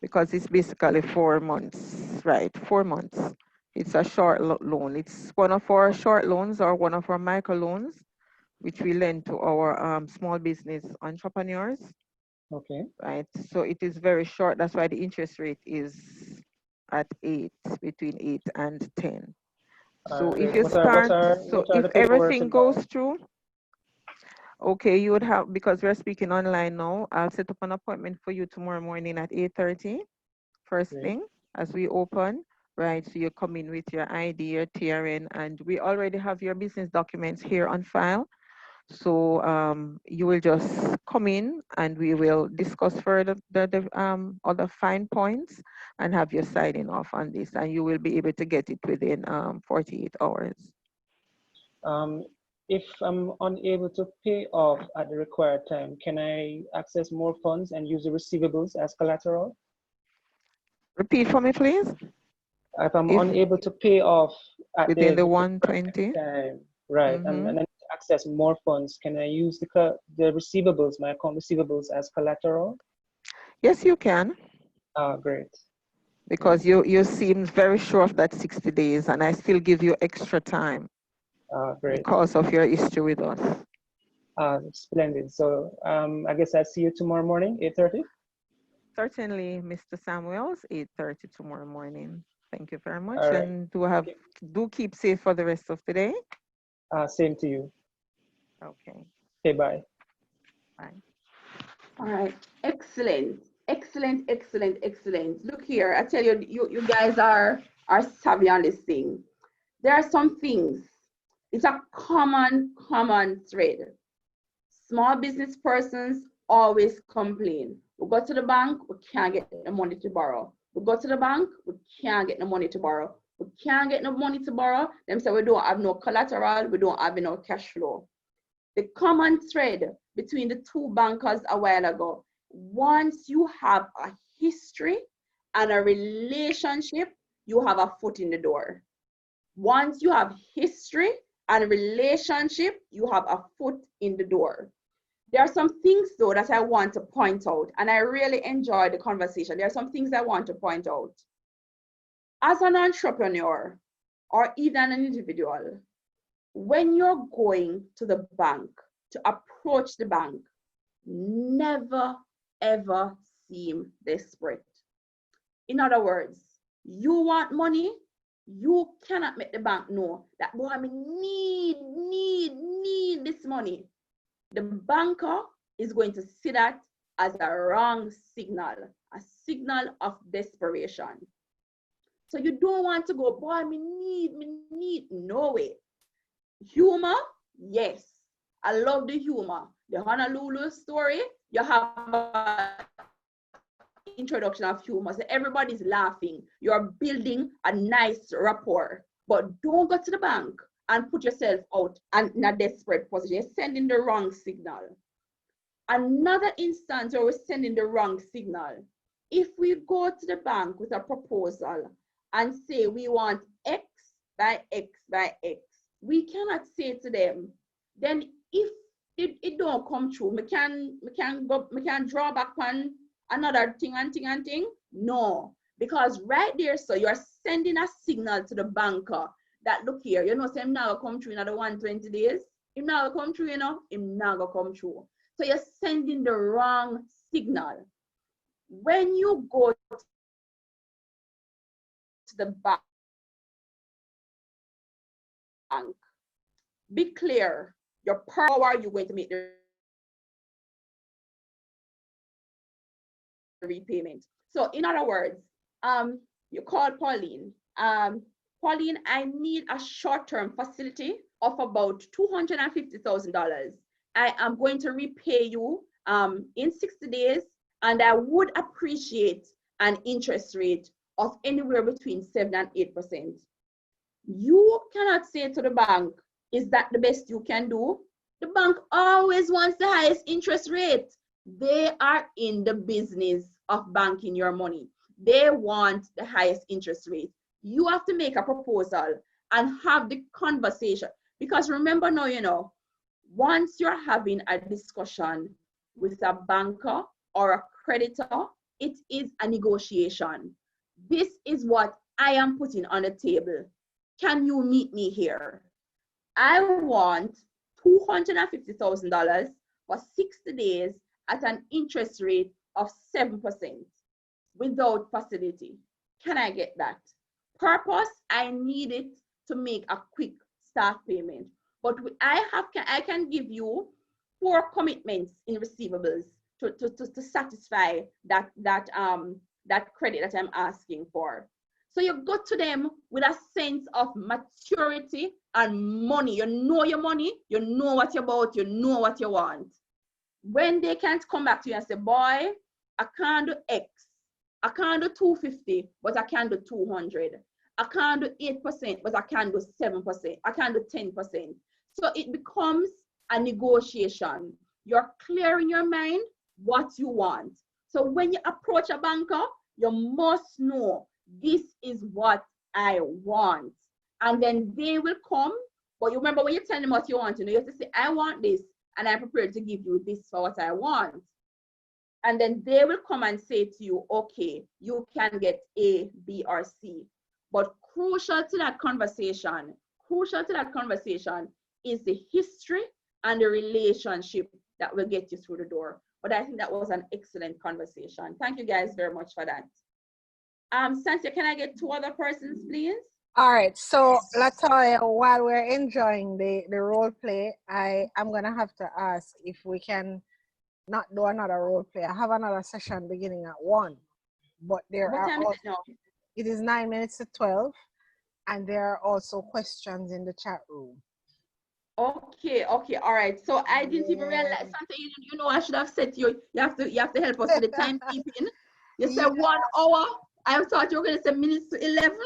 Because it's basically 4 months, right? 4 months. It's a short loan. It's one of our short loans or one of our micro loans, which we lend to our small business entrepreneurs. Okay. Right. So it is very short. That's why the interest rate is at 8, between 8 and 10. So if you start, so if everything goes through, okay, you would have, because we're speaking online now, I'll set up an appointment for you tomorrow morning at 8:30, first thing, as we open, right? So you come in with your ID, your TRN, and we already have your business documents here on file. So you will just come in and we will discuss further the other fine points and have your signing off on this, and you will be able to get it within 48 hours. If I'm unable to pay off at the required time, can I access more funds and use the receivables as collateral? Repeat for me, please. If I'm unable to pay off at within the required 120 time, right, and I need to access more funds, can I use the receivables, my account receivables as collateral? Yes, you can. Great. Because you seem very sure of that 60 days, and I still give you extra time great. because of your history with us. Splendid. So I guess I'll see you tomorrow morning, 8:30? Certainly, Mr. Samuels, 8:30 tomorrow morning. Thank you very much. All right. And do keep safe for the rest of the day. Same to you. Okay. Okay, bye. Bye. All right. Excellent. Excellent, excellent, excellent. Look here, I tell you, you guys are savvy on this thing. There are some things. It's a common thread. Small business persons always complain. We go to the bank, we can't get the money to borrow. We go to the bank, we can't get the money to borrow. We can't get no money to borrow. Them say we don't have no collateral, we don't have no cash flow. The common thread between the two bankers a while ago, once you have a history and a relationship, you have a foot in the door. Once you have history and a relationship, you have a foot in the door. There are some things though that I want to point out, and I really enjoyed the conversation. There are some things I want to point out. As an entrepreneur or even an individual, when you're going to the bank to approach the bank, never ever seem desperate. In other words, you want money, you cannot make the bank know that, boy, I need this money. The banker is going to see that as a wrong signal, a signal of desperation. So you don't want to go, boy, me need, no way. Humor, yes. I love the humor. The Honolulu story, you have an introduction of humor. So everybody's laughing. You're building a nice rapport. But don't go to the bank and put yourself out and in a desperate position. You're sending the wrong signal. Another instance where we're sending the wrong signal. If we go to the bank with a proposal and say we want X by X by X, we cannot say to them, then if it don't come true, we can draw back on another thing. No, because right there, so you're sending a signal to the banker that, look here, you know, say him now come true in another 120 days. Him now come true, you know, him now come true. So you're sending the wrong signal. When you go to the bank, be clear, your power you're going to make the repayment. So in other words, you call Pauline. Pauline, I need a short-term facility of about $250,000. I am going to repay you in 60 days, and I would appreciate an interest rate of anywhere between 7 and 8%. You cannot say to the bank, is that the best you can do? The bank always wants the highest interest rate. They are in the business of banking your money. They want the highest interest rate. You have to make a proposal and have the conversation. Because remember now, you know, once you're having a discussion with a banker or a creditor, it is a negotiation. This is what I am putting on the table. Can you meet me here? I want $250,000 for 60 days at an interest rate of 7% without facility. Can I get that? Purpose, I need it to make a quick start payment. But I can give you 4 commitments in receivables to satisfy that credit that I'm asking for. So you go to them with a sense of maturity and money. You know your money, you know what you're about, you know what you want. When they can't come back to you and say, boy, I can't do X. I can't do 250, but I can do 200. I can't do 8%, but I can do 7%. I can do 10%. So it becomes a negotiation. You're clear in your mind what you want. So when you approach a banker, you must know this is what I want. And then they will come. But you remember when you tell them what you want, you know, you have to say, I want this, and I'm prepared to give you this for what I want. And then they will come and say to you, okay, you can get A, B, or C. But crucial to that conversation is the history and the relationship that will get you through the door. But I think that was an excellent conversation. Thank you guys very much for that. Cynthia, can I get 2 other persons, please? All right, so Latoya, while we're enjoying the role play, I'm gonna have to ask if we can not do another role play. I have another session beginning at 1, but there what are time also, is it now? it is 9 minutes to 12, and there are also questions in the chat room. Okay, all right. So I didn't even realize something. You know, I should have said to you, you have to help us with the timekeeping. You said 1 hour. I thought you were gonna say minutes to 11.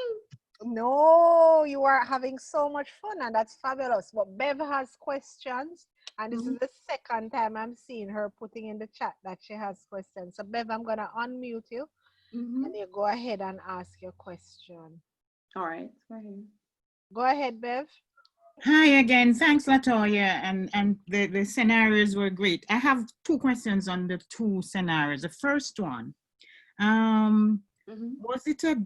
No, you are having so much fun, and that's fabulous. But Bev has questions, and this is the second time I'm seeing her putting in the chat that she has questions. So Bev, I'm gonna unmute you, and you go ahead and ask your question. All right, go ahead. Go ahead, Bev. Hi again. Thanks, Latoya. And the scenarios were great. I have two questions on the two scenarios. The first one, was it a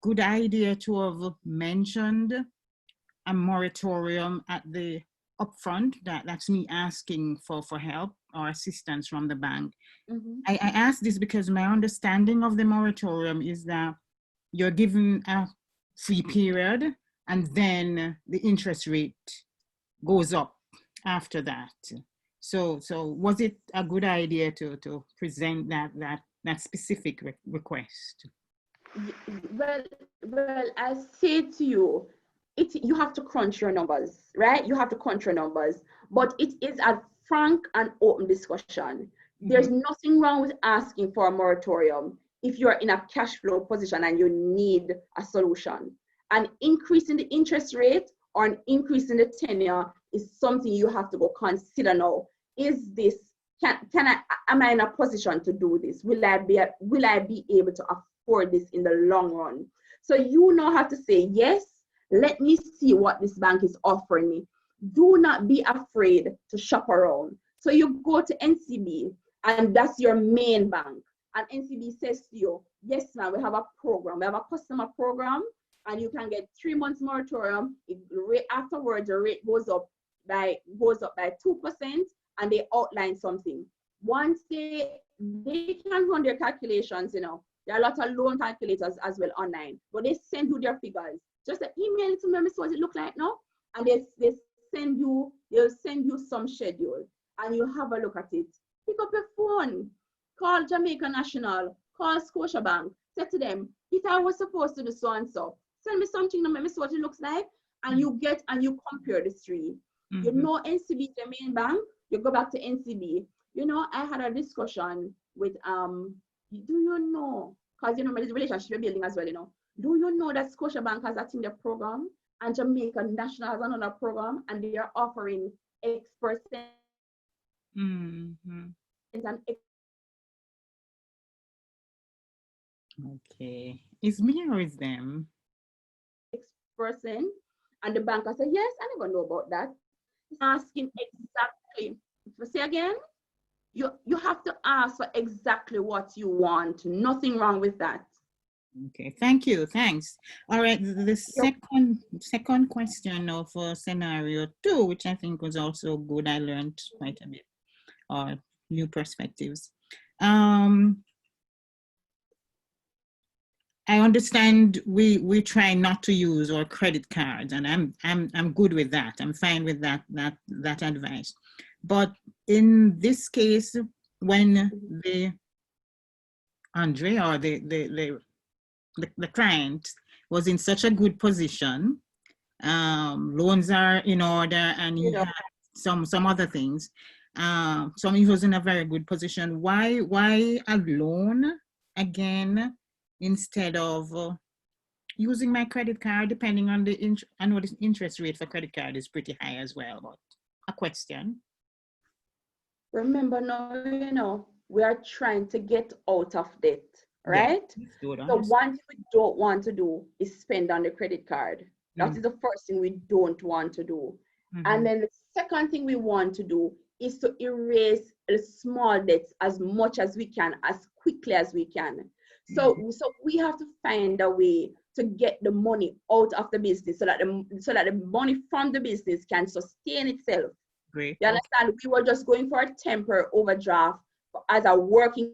good idea to have mentioned a moratorium at the upfront? That's me asking for help or assistance from the bank. I ask this because my understanding of the moratorium is that you're given a free period and then the interest rate goes up after that. So was it a good idea to present that specific request? Well, I say to you, you have to crunch your numbers, right? You have to crunch your numbers, but it is a frank and open discussion. There's nothing wrong with asking for a moratorium if you're in a cash flow position and you need a solution. An increase in the interest rate or an increase in the tenure is something you have to go consider now. Is this, am I in a position to do this? Will I be able to afford this in the long run? So you now have to say, yes, let me see what this bank is offering me. Do not be afraid to shop around. So you go to NCB and that's your main bank. And NCB says to you, yes, ma'am, we have a program. We have a customer program and you can get 3 months moratorium. Afterwards, the rate goes up by 2% and they outline something. Once they can run their calculations, you know, there are a lot of loan calculators as well online, but they send you their figures. Just email it to me, what it look like now, and they'll send you some schedule, and you have a look at it. Pick up your phone, call Jamaica National, call Scotiabank, say to them, if I was supposed to do so and so, send me something to make me see what it looks like, and you compare the three. You know NCB is the main bank, you go back to NCB. You know, I had a discussion with do you know, because you know there's a relationship you're building as well, you know. Do you know that Scotiabank has that in their program and Jamaica National has another program and they are offering X%? Okay. Is me or is them? X%, and the banker said, yes, I never know about that. Asking exactly, say again, you have to ask for exactly what you want. Nothing wrong with that. Okay, thank you, thanks. All right, the second question now for scenario 2, which I think was also good. I learned quite a bit, or new perspectives. I understand we try not to use our credit cards, and I'm good with that. I'm fine with that advice. But in this case, when Andre or the client was in such a good position, loans are in order, and he had some other things. So he was in a very good position. Why a loan again instead of using my credit card? Depending on I know the interest rate for credit card is pretty high as well. But a question. Remember now, you know, we are trying to get out of debt, right? Yeah, so one thing we don't want to do is spend on the credit card. That is the first thing we don't want to do. And then the second thing we want to do is to erase the small debts as much as we can, as quickly as we can. So we have to find a way to get the money out of the business so that the money from the business can sustain itself. Great. You understand? We were just going for a temporary overdraft as a working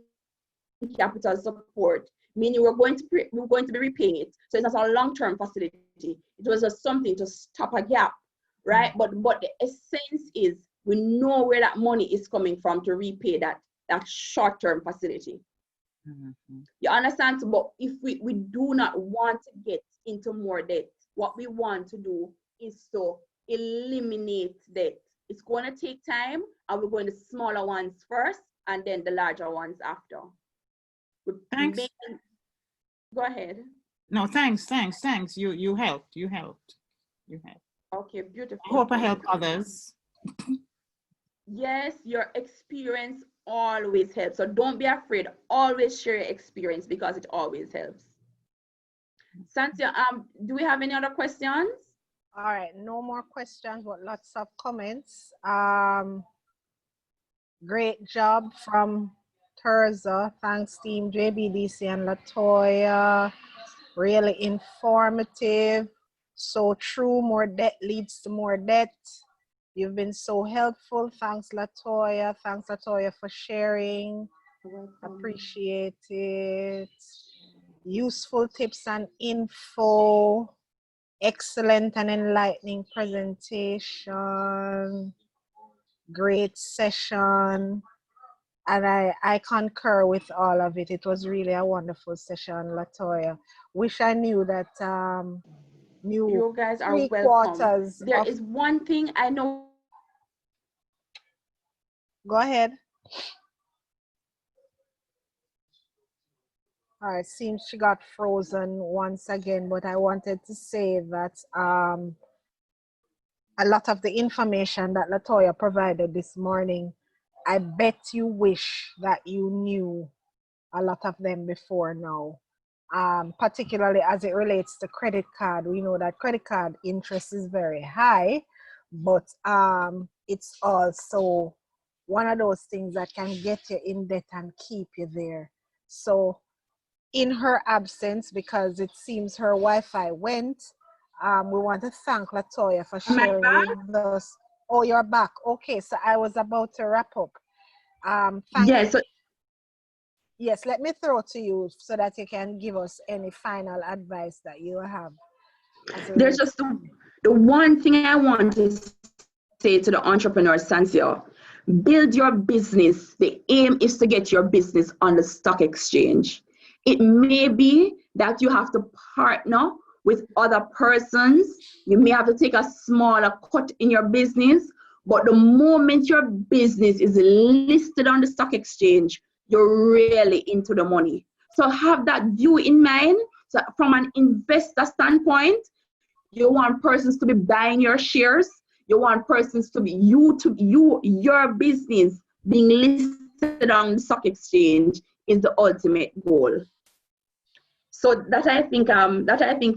capital support, meaning we're going to be repaying it. So it's not a long-term facility. It was just something to stop a gap, right? But the essence is we know where that money is coming from to repay that short-term facility. You understand? But if we do not want to get into more debt, what we want to do is to eliminate debt. It's going to take time, and we're going to smaller ones first and then the larger ones after. Thanks. Go ahead. No, thanks. You helped. Okay, beautiful. I hope I help others. Yes, your experience always helps. So don't be afraid. Always share your experience because it always helps. Cynthia, do we have any other questions? All right, no more questions, but lots of comments. Great job from Terza. Thanks, team JBDC and Latoya. Really informative. So true, more debt leads to more debt. You've been so helpful. Thanks, Latoya. Thanks, Latoya, for sharing. Appreciate it. Useful tips and info. Excellent and enlightening presentation. Great session. And I concur with all of it. It was really a wonderful session, Latoya. Wish I knew that You guys are 3 welcome. quarters There of, is one thing I know. go ahead. All right, seems she got frozen once again, but I wanted to say that a lot of the information that Latoya provided this morning, I bet you wish that you knew a lot of them before now. Particularly as it relates to credit card. We know that credit card interest is very high, but it's also one of those things that can get you in debt and keep you there. So in her absence, because it seems her Wi-Fi went, we want to thank Latoya for sharing with us. Oh, you're back. Okay, so I was about to wrap up. Yes. Yes, let me throw to you so that you can give us any final advice that you have. There's just the one thing I want to say to the entrepreneurs, Sansia. Build your business. The aim is to get your business on the stock exchange. It may be that you have to partner with other persons. You may have to take a smaller cut in your business, but the moment your business is listed on the stock exchange, you're really into the money. So have that view in mind. So from an investor standpoint, you want persons to be buying your shares. You want persons to be your business being listed on the stock exchange is the ultimate goal. So that I think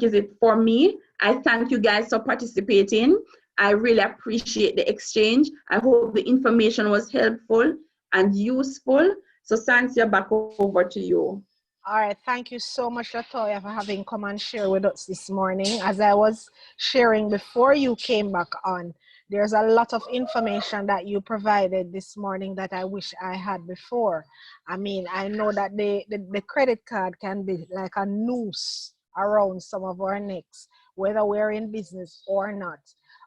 is it for me. I thank you guys for participating. I really appreciate the exchange. I hope the information was helpful and useful. So Sansia, back over to you. All right, thank you so much, Latoya, for having come and share with us this morning. As I was sharing before you came back on, there's a lot of information that you provided this morning that I wish I had before. I mean, I know that the credit card can be like a noose around some of our necks, whether we're in business or not.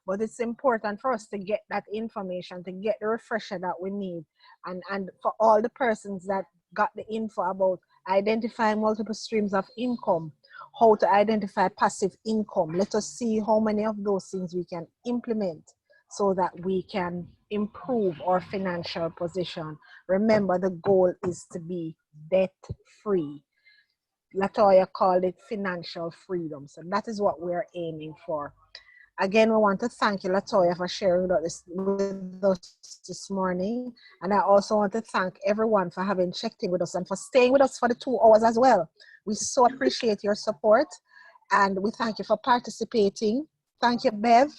But it's important for us to get that information, to get the refresher that we need. And for all the persons that got the info about identifying multiple streams of income, how to identify passive income. Let us see how many of those things we can implement so that we can improve our financial position. Remember, the goal is to be debt-free. Latoya called it financial freedom. So that is what we're aiming for. Again, we want to thank you, Latoya, for sharing with us this morning. And I also want to thank everyone for having checked in with us and for staying with us for the 2 hours as well. We so appreciate your support and we thank you for participating. Thank you, Bev.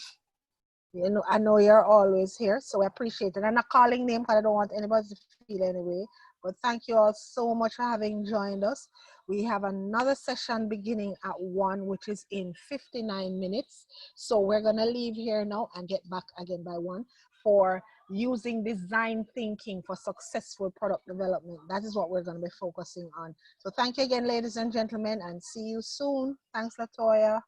You know, I know you're always here, so we appreciate it. I'm not calling name because I don't want anybody to feel anyway. But thank you all so much for having joined us. We have another session beginning at 1, which is in 59 minutes. So we're going to leave here now and get back again by 1 for using design thinking for successful product development. That is what we're going to be focusing on. So thank you again, ladies and gentlemen, and see you soon. Thanks, Latoya.